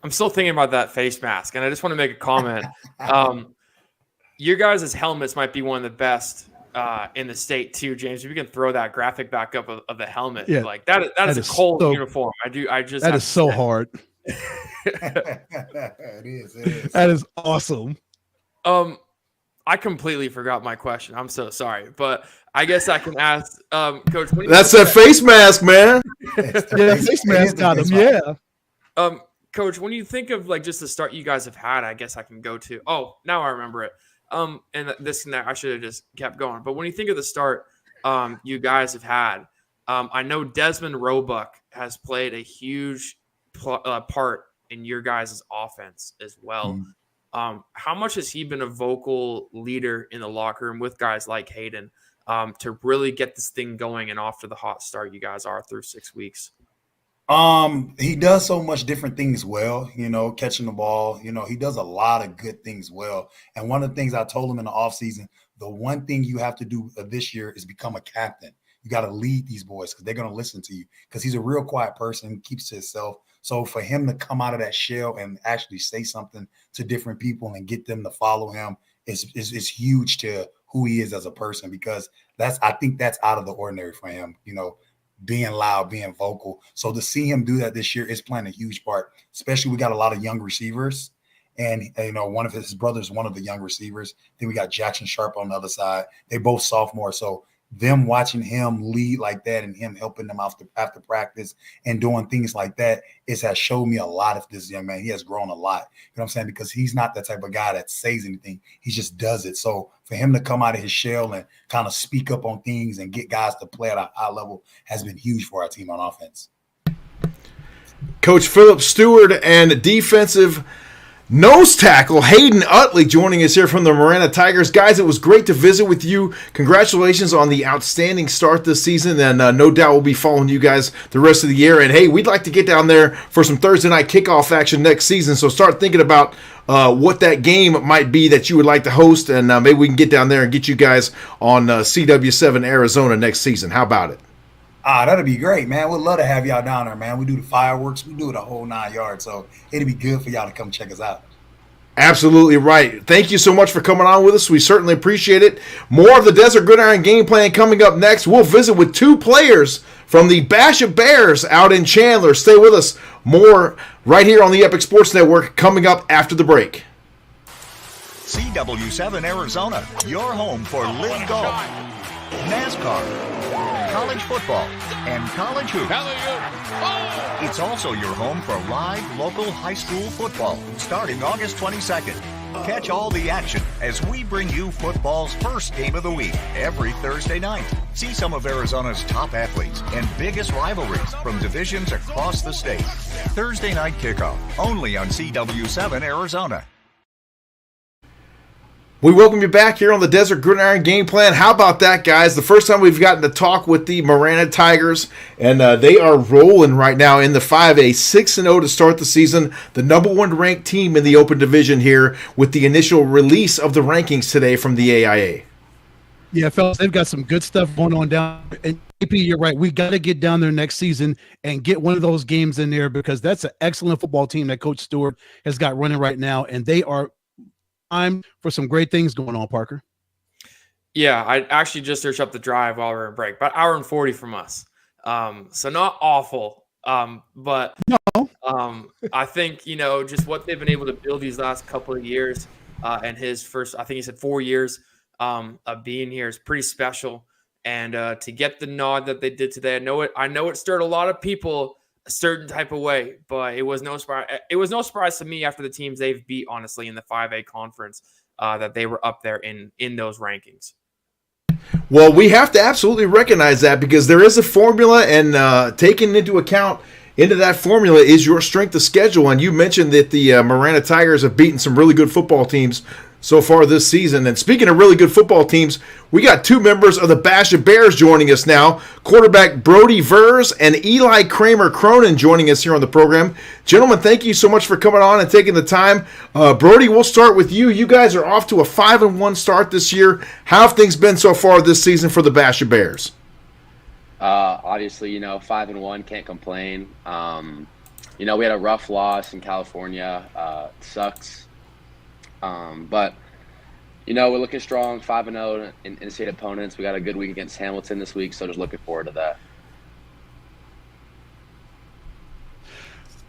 I'm still thinking about that face mask, and I just want to make a comment. Your guys' helmets might be one of the best in the state too, James. If you can throw that graphic back up of the helmet, like that is a cold uniform. That is so hard. It is. That is awesome. I completely forgot my question. I'm so sorry, but I guess I can ask, Coach. That's that face mask, man. Yeah, face mask got him. Yeah. Coach, when you think of like just the start you guys have had, I guess I can go to. Oh, now I remember it. And this and that, I should have just kept going. But when you think of the start, you guys have had, I know Desmond Roebuck has played a huge part in your guys' offense as well. How much has he been a vocal leader in the locker room with guys like Hayden to really get this thing going and off to the hot start you guys are through 6 weeks? He does so much different things well, catching the ball, he does a lot of good things well. And one of the things I told him in the offseason, the one thing you have to do this year is become a captain. You got to lead these boys because they're going to listen to you because he's a real quiet person, keeps to himself. So for him to come out of that shell and actually say something to different people and get them to follow him is huge to who he is as a person, because I think that's out of the ordinary for him, being loud, being vocal. So to see him do that this year is playing a huge part, especially we got a lot of young receivers. And, one of his brothers, one of the young receivers. Then we got Jackson Sharp on the other side. They both sophomores. So them watching him lead like that and him helping them after practice and doing things like that, it has showed me a lot of this young man. He has grown a lot. You know what I'm saying? Because he's not that type of guy that says anything. He just does it. So for him to come out of his shell and kind of speak up on things and get guys to play at a high level has been huge for our team on offense. Coach Philip Stewart and defensive nose tackle Hayden Utley joining us here from the Marana Tigers. Guys, it was great to visit with you. Congratulations on the outstanding start this season, and no doubt we'll be following you guys the rest of the year. And, hey, we'd like to get down there for some Thursday night kickoff action next season, so start thinking about what that game might be that you would like to host, and maybe we can get down there and get you guys on CW7 Arizona next season. How about it? That'd be great, man. We'd love to have y'all down there, man. We do the fireworks. We do the whole 9 yards. So it'd be good for y'all to come check us out. Absolutely right. Thank you so much for coming on with us. We certainly appreciate it. More of the Desert Gridiron Game Plan coming up next. We'll visit with 2 players from the Basha Vehrs out in Chandler. Stay with us. More right here on the Epic Sports Network coming up after the break. CW7 Arizona, your home for League Golf, NASCAR, college football, and college hoops. It's also your home for live local high school football starting August 22nd. Catch all the action as we bring you football's first game of the week every Thursday night. See some of Arizona's top athletes and biggest rivalries from divisions across the state. Thursday night kickoff only on CW7 Arizona. We welcome you back here on the Desert Gridiron Game Plan. How about that, guys? The first time we've gotten to talk with the Marana Tigers, and they are rolling right now in the 5A, 6-0 to start the season. The number 1 ranked team in the Open Division here with the initial release of the rankings today from the AIA. Yeah, fellas, they've got some good stuff going on down. And AP, you're right. We got to get down there next season and get one of those games in there because that's an excellent football team that Coach Stewart has got running right now, and they are time for some great things going on, Parker. Yeah, I actually just searched up the drive while we were in break, about 1:40 from us. So not awful, but no. I think, just what they've been able to build these last couple of years and his first, I think he said 4 years of being here is pretty special. And to get the nod that they did today, I know it stirred a lot of people a certain type of way, but it was no surprise. It was no surprise to me after the teams they've beat, honestly, in the 5A conference, that they were up there in those rankings. Well, we have to absolutely recognize that because there is a formula, and taking into account into that formula is your strength of schedule. And you mentioned that the Marana Tigers have beaten some really good football teams so far this season. And speaking of really good football teams, we got 2 members of the Basha Vehrs joining us now. Quarterback Brodie Vehrs and Eli Cramer-Cronin joining us here on the program. Gentlemen, thank you so much for coming on and taking the time. Brodie, we'll start with you. You guys are off to a 5-1 start this year. How have things been so far this season for the Basha Vehrs? Obviously, 5-1, can't complain. We had a rough loss in California. It sucks. But, we're looking strong, 5-0 in state opponents. We got a good week against Hamilton this week, so just looking forward to that.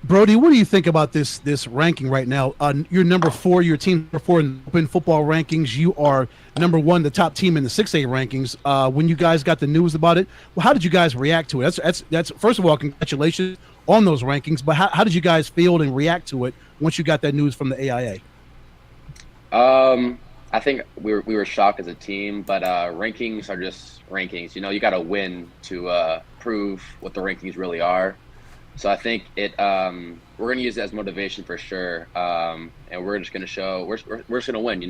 Brodie, what do you think about this ranking right now? You're number 4, your team number 4 in open football rankings. You are number 1, the top team in the 6A rankings. When you guys got the news about it, well, how did you guys react to it? That's first of all, congratulations on those rankings. But how did you guys feel and react to it once you got that news from the AIA? I think we were shocked as a team, but rankings are just rankings. You got to win to prove what the rankings really are. So I think we're going to use it as motivation for sure, and we're just going to show we're just going to win.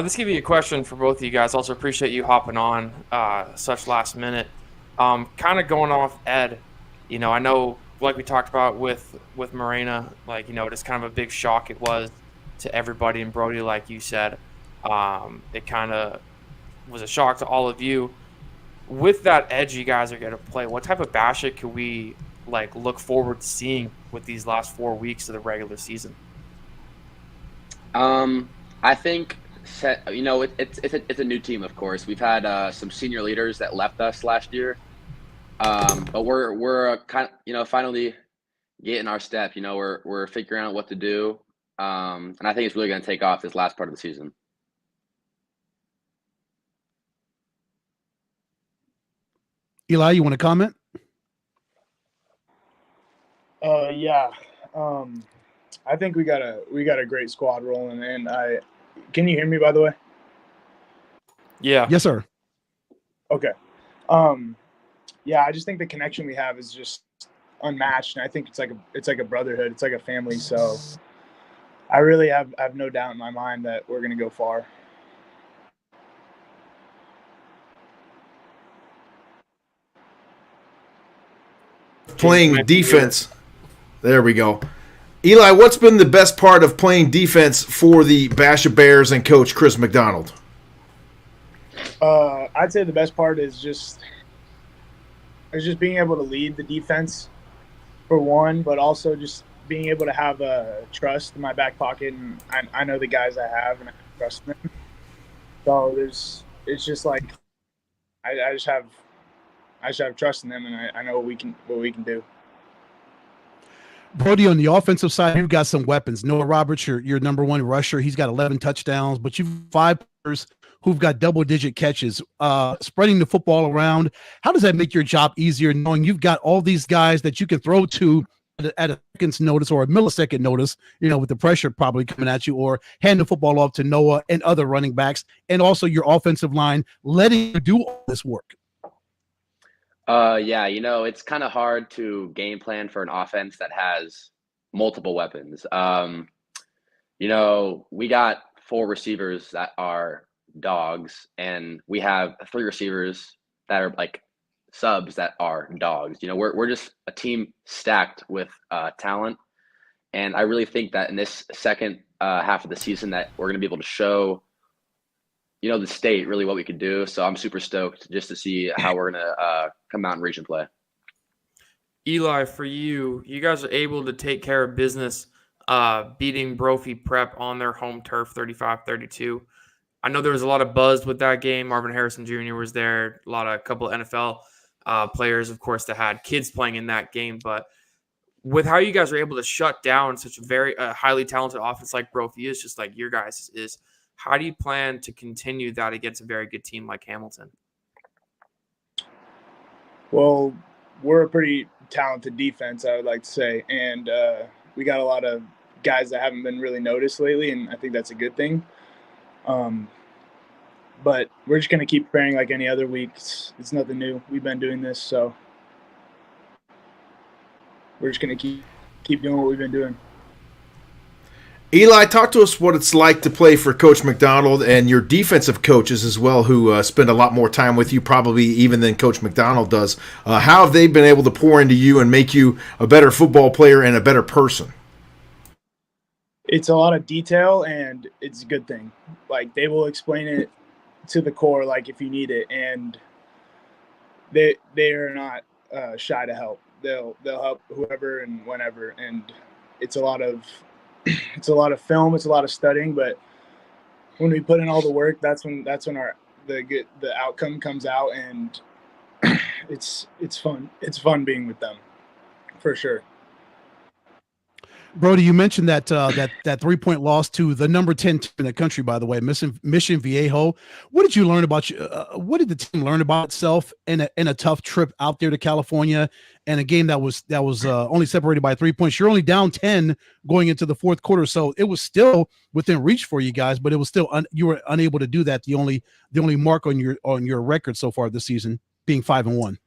This give you a question for both of you guys. Also appreciate you hopping on such last minute. Kind of going off Ed, I know, like we talked about with Marana, just kind of a big shock it was to everybody. And Brodie, like you said, it kind of was a shock to all of you. With that edge you guys are going to play, what type of Basha could we look forward to seeing with these last 4 weeks of the regular season? I think it's a new team, of course. We've had some senior leaders that left us last year. But we're kind of, finally getting our step. We're figuring out what to do, and I think it's really going to take off this last part of the season. Eli, you want to comment? Yeah. I think we got a great squad rolling, and can you hear me, by the way? Yeah. Yes, sir. Okay. Yeah, I just think the connection we have is just unmatched, and I think it's like a brotherhood. It's like a family. So I really have no doubt in my mind that we're gonna go far. Playing defense. There we go. Eli, what's been the best part of playing defense for the Basha Bears and Coach Chris McDonald? I'd say the best part is just being able to lead the defense, for one, but also just being able to have trust in my back pocket, and I know the guys I have, and I trust them. So it's just like I just have trust in them, and I know what we can do. Brodie, on the offensive side, you've got some weapons. Noah Roberts, your number one rusher. He's got 11 touchdowns, but you've 5 players who've got double-digit catches, spreading the football around. How does that make your job easier, knowing you've got all these guys that you can throw to at a second's notice or a millisecond notice, with the pressure probably coming at you, or hand the football off to Noah and other running backs, and also your offensive line letting you do all this work? Yeah, it's kind of hard to game plan for an offense that has multiple weapons. We got 4 receivers that are dogs, and we have 3 receivers that are like subs that are dogs. We're just a team stacked with talent, and I really think that in this second half of the season that we're going to be able to show the state really what we could do. So I'm super stoked just to see how we're going to come out in region play. Eli, for you guys are able to take care of business, beating Brophy Prep on their home turf 35-32. I know there was a lot of buzz with that game. Marvin Harrison Jr. was there. A couple of NFL players, of course, that had kids playing in that game. But with how you guys are able to shut down such a very highly talented offense like Brophy is, just like your guys is, how do you plan to continue that against a very good team like Hamilton? Well, we're a pretty talented defense, I would like to say, and we got a lot of guys that haven't been really noticed lately, and I think that's a good thing. But we're just going to keep preparing like any other week. It's nothing new. We've been doing this, so we're just going to keep doing what we've been doing. Eli, talk to us what it's like to play for Coach McDonald and your defensive coaches as well, who spend a lot more time with you probably even than Coach McDonald does. How have they been able to pour into you and make you a better football player and a better person? It's a lot of detail, and it's a good thing. Like, they will explain it to the core, like, if you need it, and they are not shy to help. They'll help whoever and whenever, and it's a lot of film, it's a lot of studying, but when we put in all the work, that's when the outcome comes out, and it's fun. It's fun being with them, for sure. Brodie, you mentioned that 3-point loss to the number 10 team in the country, by the way, Mission Viejo. What did you learn about what did the team learn about itself in a tough trip out there to California, and a game that was only separated by 3 points? You're only down 10 going into the fourth quarter, so it was still within reach for you guys, but it was still you were unable to do that. The only mark on your record so far this season being 5-1.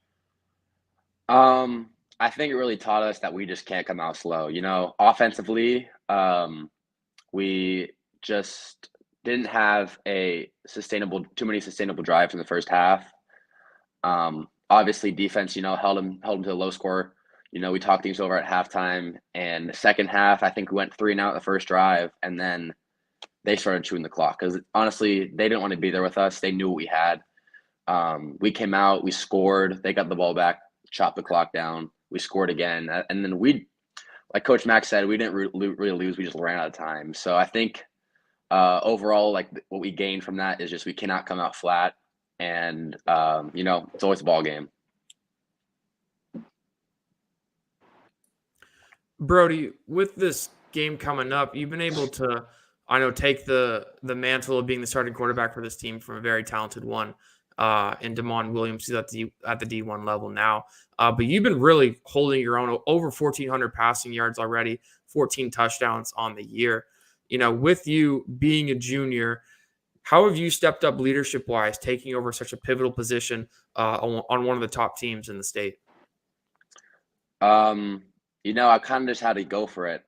I think it really taught us that we just can't come out slow. Offensively, we just didn't have too many sustainable drives in the first half. Obviously, defense, held them to a low score. We talked things over at halftime, and the second half, I think we went 3-and-out the first drive, and then they started chewing the clock because honestly, they didn't want to be there with us. They knew what we had. We came out, we scored, they got the ball back, chopped the clock down. We scored again, and then like Coach Mack said, we didn't really lose. We just ran out of time. So I think overall, like what we gained from that is just we cannot come out flat, and it's always a ball game. Brodie, with this game coming up, you've been able to, take the mantle of being the starting quarterback for this team from a very talented one. and Damon Williams, who's at the D1 level now. But you've been really holding your own, over 1,400 passing yards already, 14 touchdowns on the year. With you being a junior, how have you stepped up leadership-wise, taking over such a pivotal position on one of the top teams in the state? I kind of just had to go for it.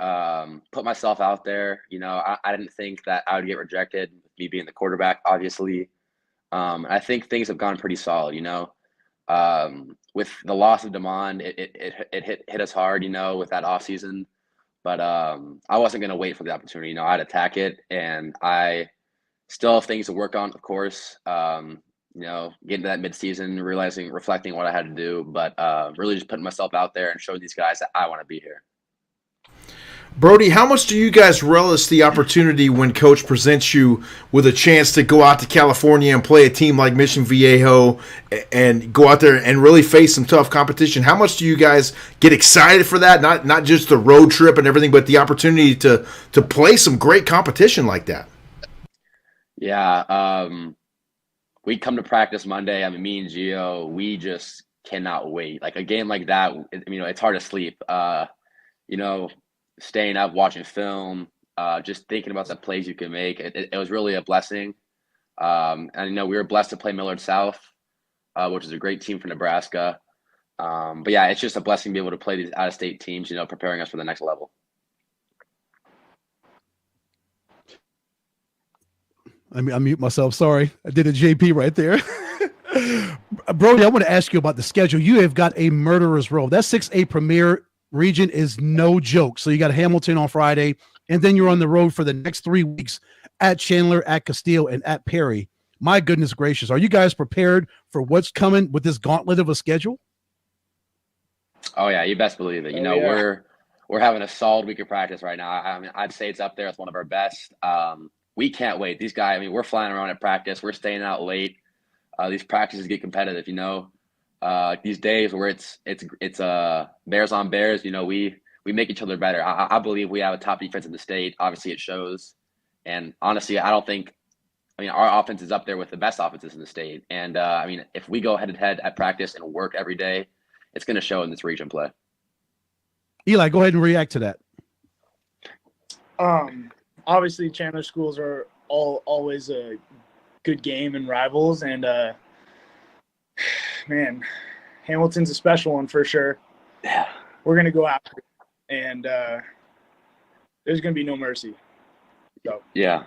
Put myself out there. I didn't think that I would get rejected, me being the quarterback, obviously. I think things have gone pretty solid, with the loss of Damon, it hit us hard, with that offseason. But I wasn't going to wait for the opportunity. I'd attack it, and I still have things to work on, of course. Getting to that midseason, reflecting what I had to do, but really just putting myself out there and showing these guys that I want to be here. Brodie, how much do you guys relish the opportunity when Coach presents you with a chance to go out to California and play a team like Mission Viejo and go out there and really face some tough competition? How much do you guys get excited for that? Not just the road trip and everything, but the opportunity to play some great competition like that? Yeah, we come to practice Monday. Me and Gio, we just cannot wait. Like a game like that, it's hard to sleep. Staying up, watching film, just thinking about the plays you can make. It was really a blessing. And we were blessed to play Millard South, which is a great team for Nebraska. But yeah, it's just a blessing to be able to play these out-of-state teams, preparing us for the next level. I mute myself. Sorry. I did a JP right there. Brodie, I want to ask you about the schedule. You have got a murderer's row. That 6A Premier region is no joke. So you got Hamilton on Friday, and then you're on the road for the next 3 weeks at Chandler, at Castile, and at Perry. My goodness gracious. Are you guys prepared for what's coming with this gauntlet of a schedule? Oh, yeah. You best believe it. We're having a solid week of practice right now. I'd say it's up there. It's one of our best. We can't wait. These guys, we're flying around at practice. We're staying out late. These practices get competitive, these days where it's bears on bears, we make each other better. I believe we have a top defense in the state. Obviously it shows. And honestly, I don't think, our offense is up there with the best offenses in the state. And if we go head to head at practice and work every day, it's going to show in this region play. Eli, go ahead and react to that. Obviously Chandler schools are always a good game and rivals, and man, Hamilton's a special one for sure. Yeah, we're gonna go after it, and there's gonna be no mercy. So yeah,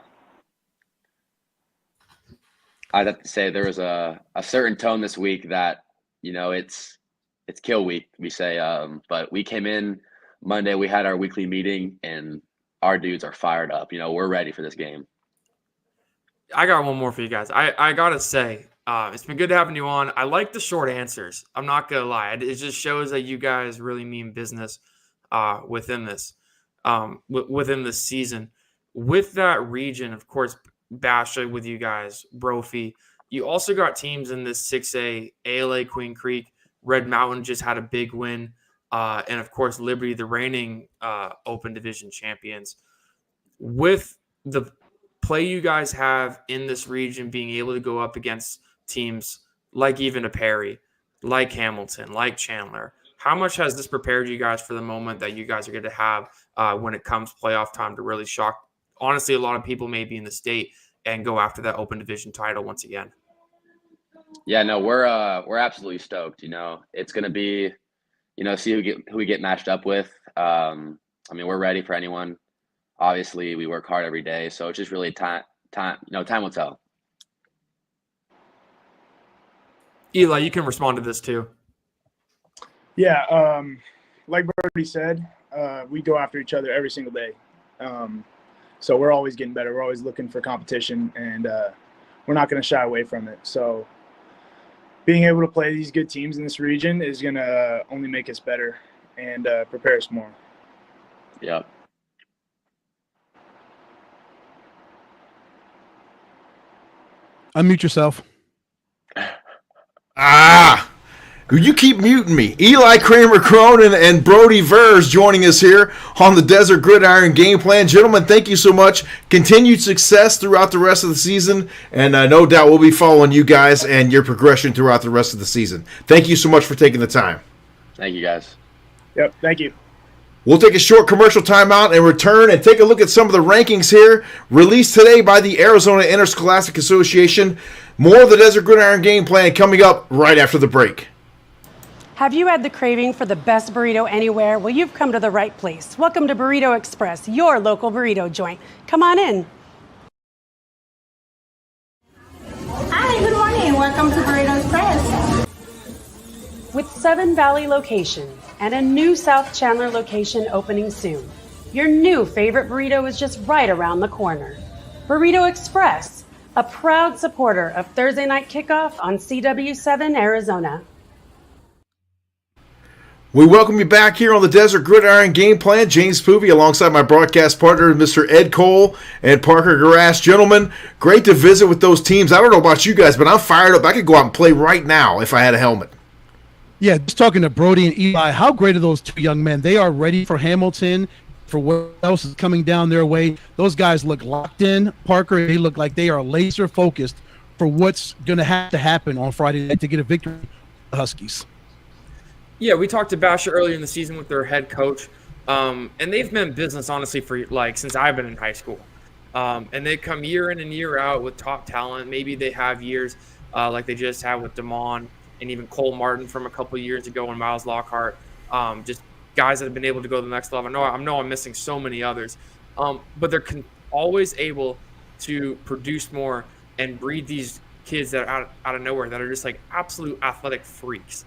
I'd have to say there was a certain tone this week that it's kill week, we say, but we came in Monday, we had our weekly meeting, and our dudes are fired up. We're ready for this game. I got one more for you guys. I gotta say, it's been good having you on. I like the short answers. I'm not gonna lie. It just shows that you guys really mean business within this season. With that region, of course, Basha with you guys, Brophy. You also got teams in this 6A, ALA Queen Creek, Red Mountain just had a big win, and of course Liberty, the reigning Open Division champions. With the play you guys have in this region, being able to go up against teams like even a Perry, like Hamilton, like Chandler, how much has this prepared you guys for the moment that you guys are going to have when it comes playoff time to really shock, honestly, a lot of people maybe in the state and go after that Open Division title once again? Yeah, no, we're absolutely stoked. It's going to be, see who we get matched up with. We're ready for anyone. Obviously, we work hard every day, so it's just really time will tell. Eli, you can respond to this too. Yeah, like Brodie said, we go after each other every single day. So we're always getting better. We're always looking for competition, and we're not going to shy away from it. So being able to play these good teams in this region is going to only make us better and prepare us more. Yeah. Unmute yourself. You keep muting me. Eli Cramer-Cronin and Brodie Vehrs joining us here on the Desert Gridiron Game Plan. Gentlemen, thank you so much. Continued success throughout the rest of the season, and no doubt we'll be following you guys and your progression throughout the rest of the season. Thank you so much for taking the time. Thank you, guys. Yep, thank you. We'll take a short commercial timeout and return and take a look at some of the rankings here released today by the Arizona Interscholastic Association. More of the Desert Gridiron Game Plan coming up right after the break. Have you had the craving for the best burrito anywhere? Well, you've come to the right place. Welcome to Burrito Express, your local burrito joint. Come on in. Hi, good morning. Welcome to Burrito Express. With 7 Valley locations and a new South Chandler location opening soon, your new favorite burrito is just right around the corner. Burrito Express, a proud supporter of Thursday Night Kickoff on CW7 Arizona. We welcome you back here on the Desert Gridiron Game Plan. James Poovey alongside my broadcast partner, Mr. Ed Cole and Parker Garash. Gentlemen, great to visit with those teams. I don't know about you guys, but I'm fired up. I could go out and play right now if I had a helmet. Yeah, just talking to Brodie and Eli, how great are those two young men? They are ready for Hamilton, for what else is coming down their way. Those guys look locked in. Parker, they look like they are laser focused for what's going to have to happen on Friday night to get a victory for the Huskies. Yeah, we talked to Basha earlier in the season with their head coach, and they've been in business, honestly, for since I've been in high school. And they come year in and year out with top talent. Maybe they have years like they just had with Damon and even Cole Martin from a couple years ago and Miles Lockhart, just guys that have been able to go to the next level. I know I'm missing so many others, but they're always able to produce more and breed these kids that are out of nowhere that are just like absolute athletic freaks.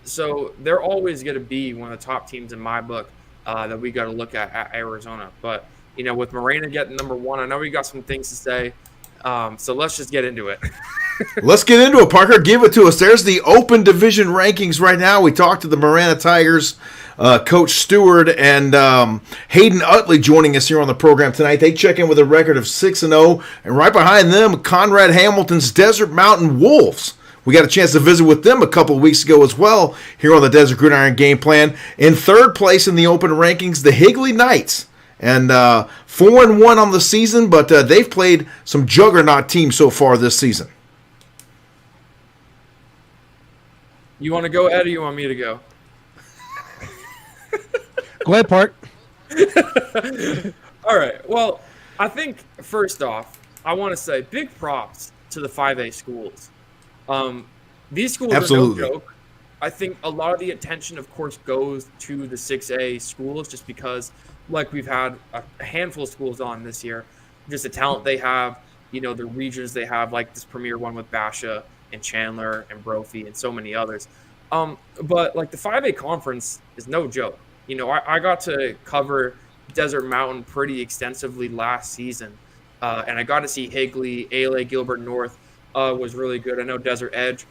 So they're always going to be one of the top teams in my book that we got to look at Arizona. But, with Morena getting number 1, I know we got some things to say. So let's just get into it. Let's get into it, Parker. Give it to us. There's the open division rankings right now. We talked to the Morena Tigers, Coach Stewart, and Hayden Utley joining us here on the program tonight. They check in with a record of 6-0. And right behind them, Conrad Hamilton's Desert Mountain Wolves. We got a chance to visit with them a couple of weeks ago as well here on the Desert Gridiron Game Plan. In third place in the open rankings, the Higley Knights. And 4-1 on the season, but they've played some juggernaut teams so far this season. You want to go, Ed, or you want me to go? Go ahead, Park. All right. Well, I think, first off, I want to say big props to the 5A schools. These schools Absolutely. are no joke. I think a lot of the attention, of course, goes to the 6A schools just because, like we've had a handful of schools on this year, just the talent they have, the regions they have, like this premier one with Basha and Chandler and Brophy and so many others. But like the 5A conference is no joke. I got to cover Desert Mountain pretty extensively last season, and I got to see Higley, ALA Gilbert North was really good. I know Desert Edge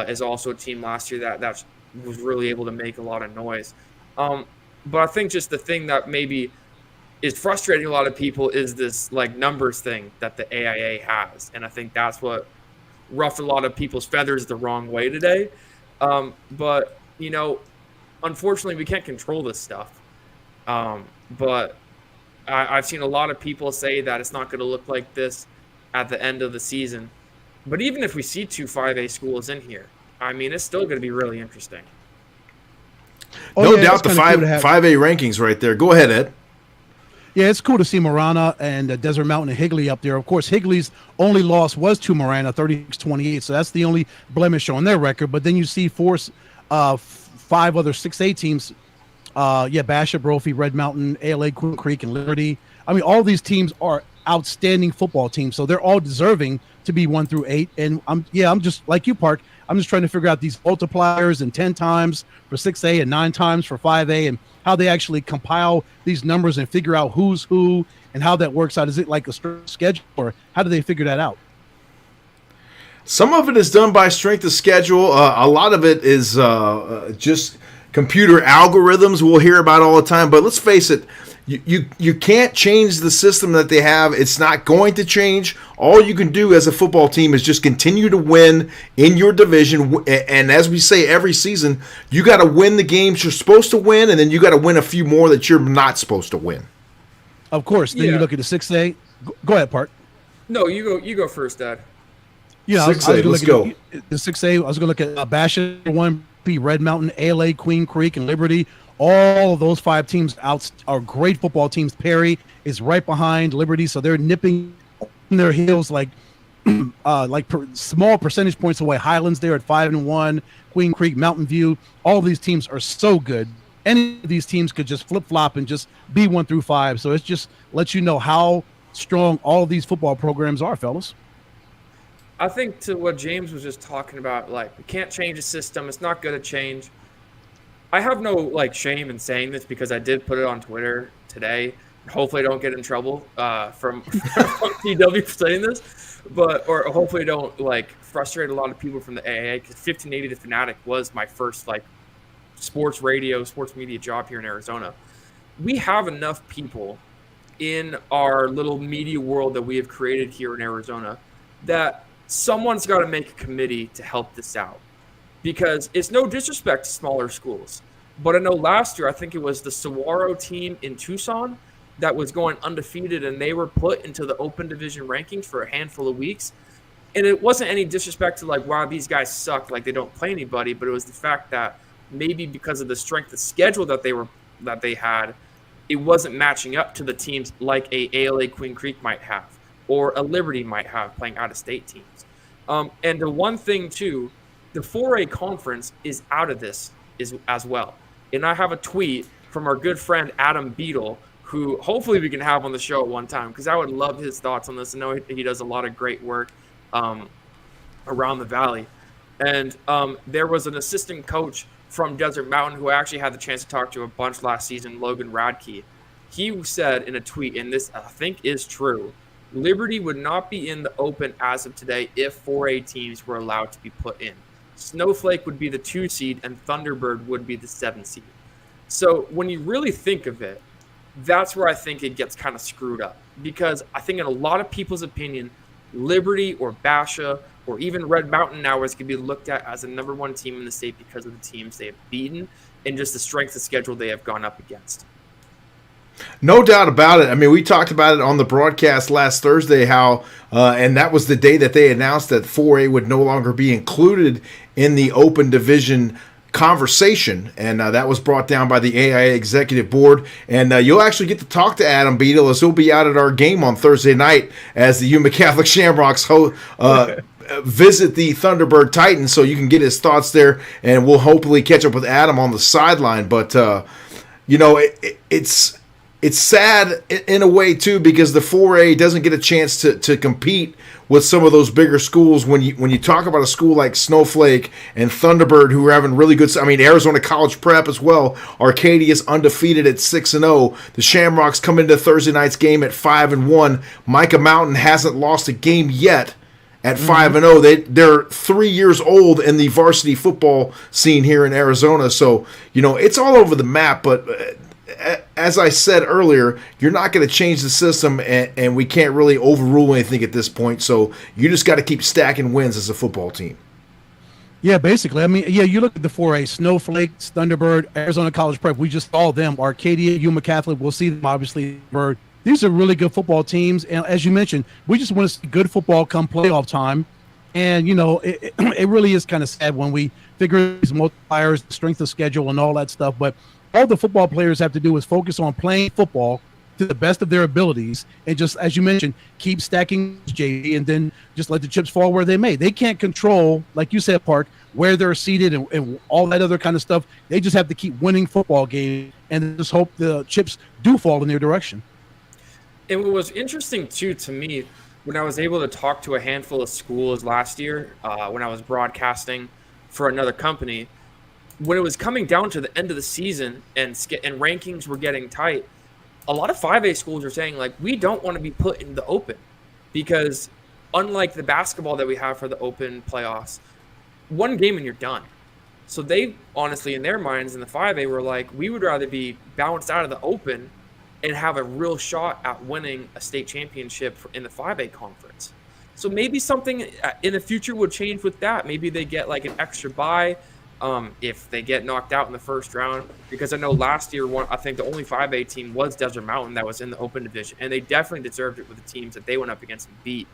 is also a team last year that was really able to make a lot of noise. But I think just the thing that maybe is frustrating a lot of people is this like numbers thing that the AIA has. And I think that's what ruffled a lot of people's feathers the wrong way today. But, unfortunately we can't control this stuff. But I've seen a lot of people say that it's not going to look like this at the end of the season. But even if we see 2 5A schools in here, it's still going to be really interesting. No doubt the 5A rankings right there. Go ahead, Ed. Yeah, it's cool to see Morena and Desert Mountain and Higley up there. Of course, Higley's only loss was to Morena, 36-28, so that's the only blemish on their record. But then you see 5 other 6A teams, Basha, Brophy, Red Mountain, ALA, Queen Creek, and Liberty. All these teams are outstanding football teams, so they're all deserving to be 1 through 8. And I'm just like you, Park. I'm just trying to figure out these multipliers and 10 times for 6A and 9 times for 5A and how they actually compile these numbers and figure out who's who and how that works out. Is it like a schedule, or how do they figure that out? Some of it is done by strength of schedule. A lot of it is just computer algorithms we'll hear about all the time. But let's face it, You can't change the system that they have. It's not going to change. All you can do as a football team is just continue to win in your division. And as we say every season, you got to win the games you're supposed to win, and then you got to win a few more that you're not supposed to win. Of course. Then you look at the 6A. Go ahead, Park. No, you go first, Dad. Yeah, 6A, let's go. The 6A, I was going to look at Basha, 1P, Red Mountain, ALA, Queen Creek, and Liberty. All of those 5 teams out are great football teams. Perry is right behind Liberty, so they're nipping their heels like small percentage points away. Highlands there at 5-1, Queen Creek, Mountain View. All of these teams are so good. Any of these teams could just flip-flop and just be 1 through 5. So it just lets you know how strong all of these football programs are, fellas. I think to what James was just talking about, like, we can't change the system. It's not going to change. I have no shame in saying this because I did put it on Twitter today. Hopefully I don't get in trouble from TW for saying this, or hopefully I don't frustrate a lot of people from the AAA, because 1580 The Fanatic was my first sports radio, sports media job here in Arizona. We have enough people in our little media world that we have created here in Arizona that someone's got to make a committee to help this out. Because it's no disrespect to smaller schools, but I know last year, I think it was the Saguaro team in Tucson that was going undefeated, and they were put into the open division rankings for a handful of weeks. And it wasn't any disrespect to wow, these guys suck, they don't play anybody, but it was the fact that maybe because of the strength of schedule that they had, it wasn't matching up to the teams like a ALA Queen Creek might have, or a Liberty might have playing out-of-state teams. And the one thing too, the 4A conference is out of this as well. And I have a tweet from our good friend Adam Beadle, who hopefully we can have on the show at one time, because I would love his thoughts on this. I know he does a lot of great work around the valley. And there was an assistant coach from Desert Mountain who I actually had the chance to talk to a bunch last season, Logan Radke. He said in a tweet, and this I think is true, Liberty would not be in the open as of today if 4A teams were allowed to be put in. Snowflake would be the 2 seed and Thunderbird would be the 7 seed. So when you really think of it, that's where I think it gets kind of screwed up, because I think in a lot of people's opinion, Liberty or Basha or even Red Mountain now is going to be looked at as the number 1 team in the state because of the teams they have beaten and just the strength of schedule they have gone up against. No doubt about it. I mean, we talked about it on the broadcast last Thursday, how, and that was the day that they announced that 4A would no longer be included in the open division conversation, and that was brought down by the AIA executive board. And you'll actually get to talk to Adam Beadle, as he'll be out at our game on Thursday night as the Yuma Catholic Shamrocks visit the Thunderbird Titans, so you can get his thoughts there, and we'll hopefully catch up with Adam on the sideline. But it's sad in a way too, because the 4A doesn't get a chance to compete with some of those bigger schools. When you talk about a school like Snowflake and Thunderbird, who are having really good, Arizona College Prep as well. Arcadia's undefeated at 6-0. The Shamrocks come into Thursday night's game at 5-1. Micah Mountain hasn't lost a game yet at 5-0. They're 3 years old in the varsity football scene here in Arizona. So it's all over the map, but as I said earlier, you're not going to change the system, and we can't really overrule anything at this point. So you just got to keep stacking wins as a football team. Yeah, basically. I mean, you look at the 4A, Snowflake, Thunderbird, Arizona College Prep. We just saw them. Arcadia, Yuma Catholic. We'll see them, obviously. These are really good football teams. And as you mentioned, we just want to see good football come playoff time. And, it really is kind of sad when we figure these multipliers, the strength of schedule, and all that stuff. But all the football players have to do is focus on playing football to the best of their abilities, and just, as you mentioned, keep stacking JV, and then just let the chips fall where they may. They can't control, like you said, Park, where they're seated and all that other kind of stuff. They just have to keep winning football games and just hope the chips do fall in their direction. And what was interesting, too, to me, when I was able to talk to a handful of schools last year, when I was broadcasting for another company, when it was coming down to the end of the season and rankings were getting tight, a lot of 5A schools are saying, we don't want to be put in the open, because unlike the basketball that we have for the open playoffs, one game and you're done. So they honestly, in their minds, in the 5A, were like, we would rather be bounced out of the open and have a real shot at winning a state championship in the 5A conference. So maybe something in the future would change with that. Maybe they get like an extra bye if they get knocked out in the first round. Because I know last year, I think the only 5A team was Desert Mountain that was in the open division. And they definitely deserved it with the teams that they went up against and beat.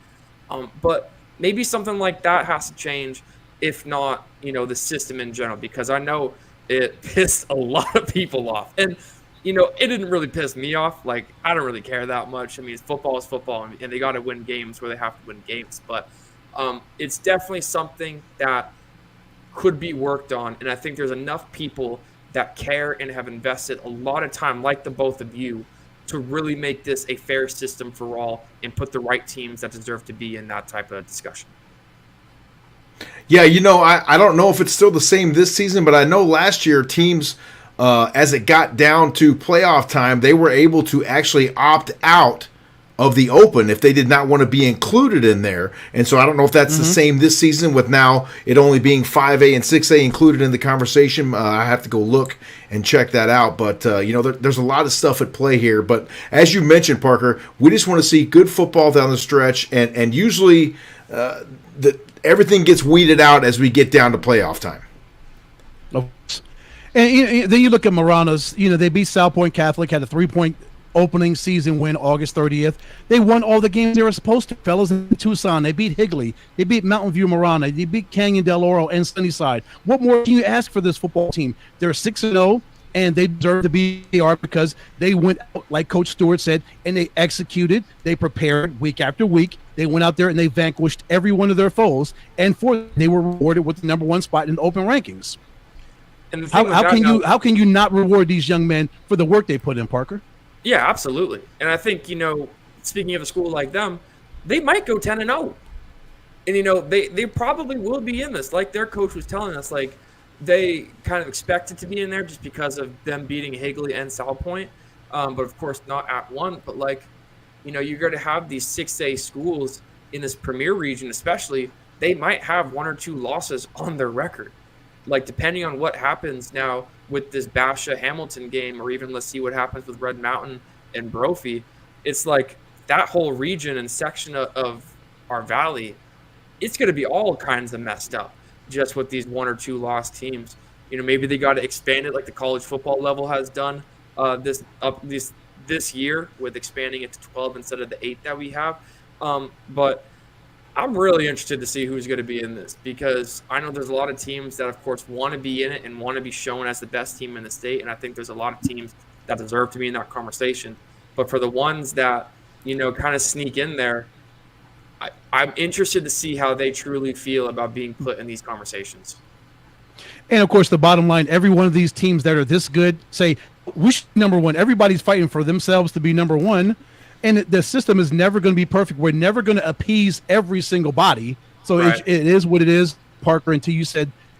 But maybe something like that has to change, if not, the system in general. Because I know it pissed a lot of people off. And it didn't really piss me off. Like, I don't really care that much. I mean, football is football, and they got to win games where they have to win games. But it's definitely something that could be worked on. And I think there's enough people that care and have invested a lot of time, like the both of you, to really make this a fair system for all and put the right teams that deserve to be in that type of discussion. Yeah, I don't know if it's still the same this season, but I know last year teams – as it got down to playoff time, they were able to actually opt out of the open if they did not want to be included in there. And so I don't know if that's the same this season with now it only being 5A and 6A included in the conversation. I have to go look and check that out. But, there's a lot of stuff at play here. But as you mentioned, Parker, we just want to see good football down the stretch. And usually everything gets weeded out as we get down to playoff time. And then you look at Marana's, they beat South Point Catholic, had a 3-point opening season win August 30th. They won all the games they were supposed to. Fellas in Tucson, they beat Higley, they beat Mountain View Marana, they beat Canyon Del Oro and Sunnyside. What more can you ask for this football team? They're 6-0, and they deserve to be because they went out, like Coach Stewart said, and they executed. They prepared week after week. They went out there and they vanquished every one of their foes, and they were rewarded with the number 1 spot in the open rankings. How can you not reward these young men for the work they put in, Parker? Yeah, absolutely. And I think, speaking of a school like them, they might go 10-0. And, they probably will be in this. Like their coach was telling us, like they kind of expected to be in there just because of them beating Higley and South Point. But of course not at one. But you're going to have these 6A schools in this premier region, especially, they might have 1 or 2 losses on their record. Like, depending on what happens now with this Basha Hamilton game, or even let's see what happens with Red Mountain and Brophy, it's like that whole region and section of our valley, it's going to be all kinds of messed up just with these 1 or 2 lost teams. Maybe they got to expand it like the college football level has done this year with expanding it to 12 instead of the 8 that we have. But I'm really interested to see who's going to be in this, because I know there's a lot of teams that, of course, want to be in it and want to be shown as the best team in the state. And I think there's a lot of teams that deserve to be in that conversation. But for the ones that, kind of sneak in there, I'm interested to see how they truly feel about being put in these conversations. And, of course, the bottom line, every one of these teams that are this good say, we should be number 1. Everybody's fighting for themselves to be number 1. And the system is never going to be perfect. We're never going to appease every single body. So right. it is what it is, Parker, until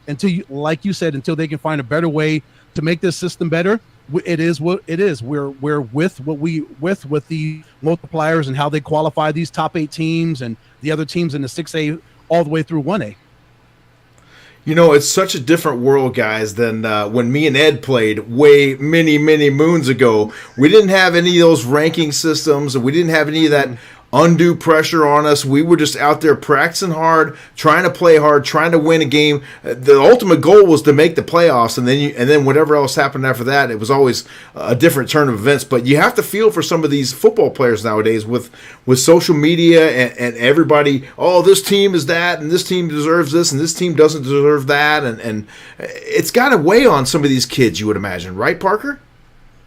they can find a better way to make this system better. It is what it is. We're with the multipliers and how they qualify these top 8 teams and the other teams in the 6A all the way through 1A. It's such a different world, guys, than when me and Ed played many, many moons ago. We didn't have any of those ranking systems, and we didn't have any of that undue pressure on us. We were just out there practicing hard, trying to play hard, trying to win a game. The ultimate goal was to make the playoffs, and then whatever else happened after that, it was always a different turn of events. But you have to feel for some of these football players nowadays with social media and everybody, oh, this team is that, and this team deserves this, and this team doesn't deserve that. And it's got to weigh on some of these kids, you would imagine. Right, Parker?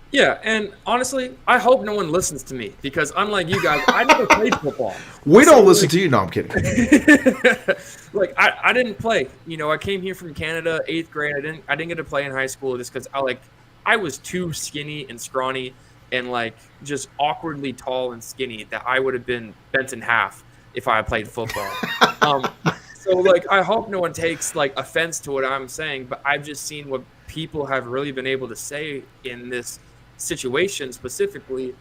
Yeah, and honestly, I hope no one listens to me, because unlike you guys, I never played football. We don't listen to you. No, I'm kidding. I didn't play. I came here from Canada, 8th grade. I didn't get to play in high school just because I was too skinny and scrawny and just awkwardly tall and skinny that I would have been bent in half if I had played football. So I hope no one takes offense to what I'm saying, but I've just seen what people have really been able to say in this situation specifically,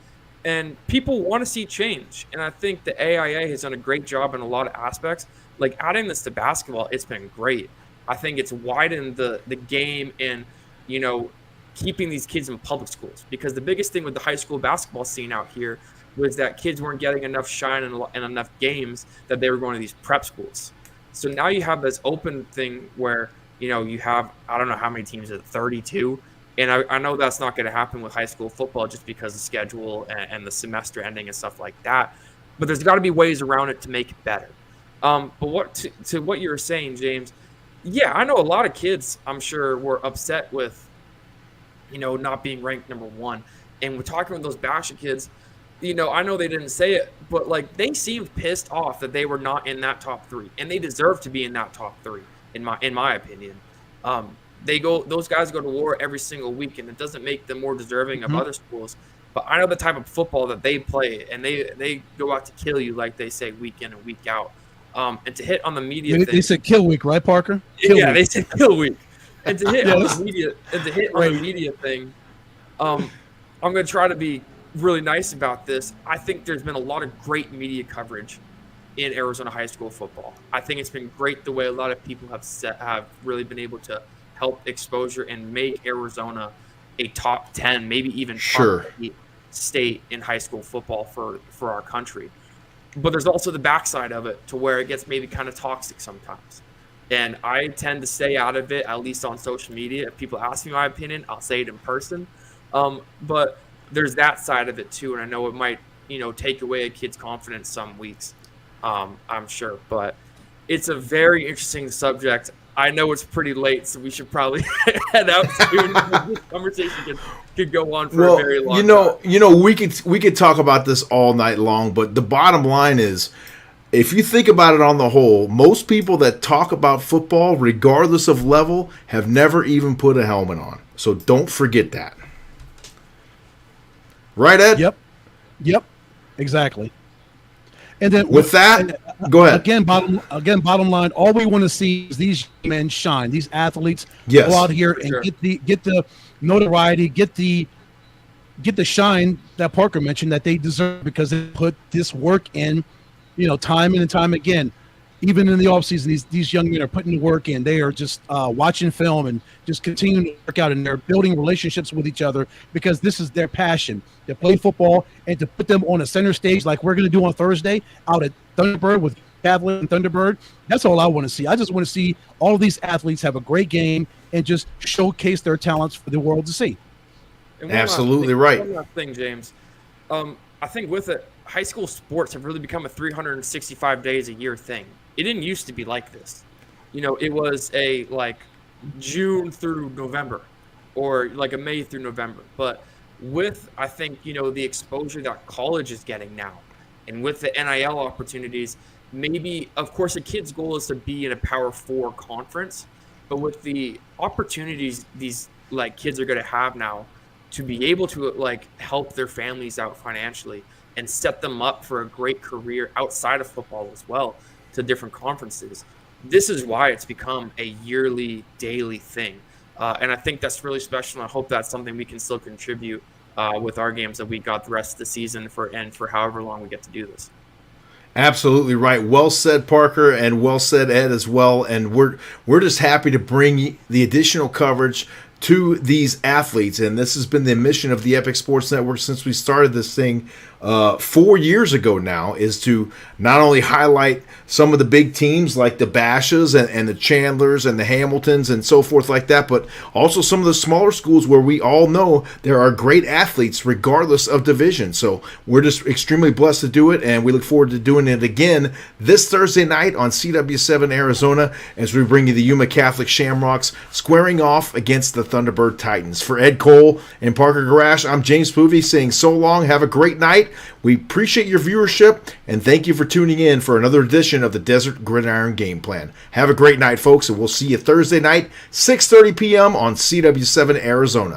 and people want to see change. And I think the AIA has done a great job in a lot of aspects. Adding this to basketball, it's been great. I think it's widened the game, and keeping these kids in public schools, because the biggest thing with the high school basketball scene out here was that kids weren't getting enough shine and enough games, that they were going to these prep schools. So now you have this open thing where, you have, I don't know how many teams, 32. And I know that's not going to happen with high school football just because of schedule and the semester ending and stuff like that. But there's got to be ways around it to make it better. But to what you were saying, James, yeah, I know a lot of kids, I'm sure, were upset with, not being ranked number 1. And we're talking with those Basha kids, I know they didn't say it, but like they seemed pissed off that they were not in that top 3, and they deserve to be in that top 3, in my opinion. Those guys go to war every single week, and it doesn't make them more deserving of other schools. But I know the type of football that they play, and they go out to kill you, like they say, week in and week out. And to hit on the media, they said kill week, right, Parker? Kill week. They said kill week. And to hit on the media, on the media thing, I'm going to try to be really nice about this. I think there's been a lot of great media coverage in Arizona high school football. I think it's been great the way a lot of people have really been able to help exposure and make Arizona a top 10, maybe even top 8 state in high school football for our country. But there's also the backside of it, to where it gets maybe kind of toxic sometimes. And I tend to stay out of it, at least on social media. If people ask me my opinion, I'll say it in person. But there's that side of it too, and I know it might, take away a kid's confidence some weeks, I'm sure. But it's a very interesting subject. I know it's pretty late, so we should probably head out soon. This conversation could go on for a very long time. We could talk about this all night long, but the bottom line is, if you think about it on the whole, most people that talk about football, regardless of level, have never even put a helmet on. So don't forget that. Right, Ed? Yep. Exactly. And then with that, go ahead. Again, bottom line, all we want to see is these men shine. These athletes go out here and get the notoriety, get the shine that Parker mentioned that they deserve, because they put this work in, time in and time again. Even in the offseason, these young men are putting the work in. They are just watching film and just continuing to work out, and they're building relationships with each other, because this is their passion. They play football, and to put them on a center stage like we're going to do on Thursday out at Thunderbird with Catholic and Thunderbird, that's all I want to see. I just want to see all of these athletes have a great game and just showcase their talents for the world to see. Absolutely right. One last thing, James. I think with it, high school sports have really become a 365 days a year thing. It didn't used to be like this. It was a June through November, or like a May through November. But with, I think, the exposure that college is getting now, and with the NIL opportunities, maybe, of course, a kid's goal is to be in a Power 4 conference, but with the opportunities these kids are going to have now to be able to help their families out financially and set them up for a great career outside of football as well, to different conferences. This is why it's become a yearly, daily thing. And I think that's really special. And I hope that's something we can still contribute with our games that we got the rest of the season for however long we get to do this. Absolutely right. Well said, Parker, and well said, Ed, as well. And we're just happy to bring the additional coverage to these athletes. And this has been the mission of the Epic Sports Network since we started this thing 4 years ago now, is to not only highlight some of the big teams like the Bashas and the Chandlers and the Hamiltons and so forth like that, but also some of the smaller schools where we all know there are great athletes regardless of division. So we're just extremely blessed to do it, and we look forward to doing it again this Thursday night on CW7 Arizona as we bring you the Yuma Catholic Shamrocks squaring off against the Thunderbird Titans. For Ed Cole and Parker Garash, I'm James Poovey saying so long. Have a great night. We appreciate your viewership, and thank you for tuning in for another edition of the Desert Gridiron Game Plan. Have a great night, folks, and we'll see you Thursday night, 6:30 p.m. on CW7 Arizona.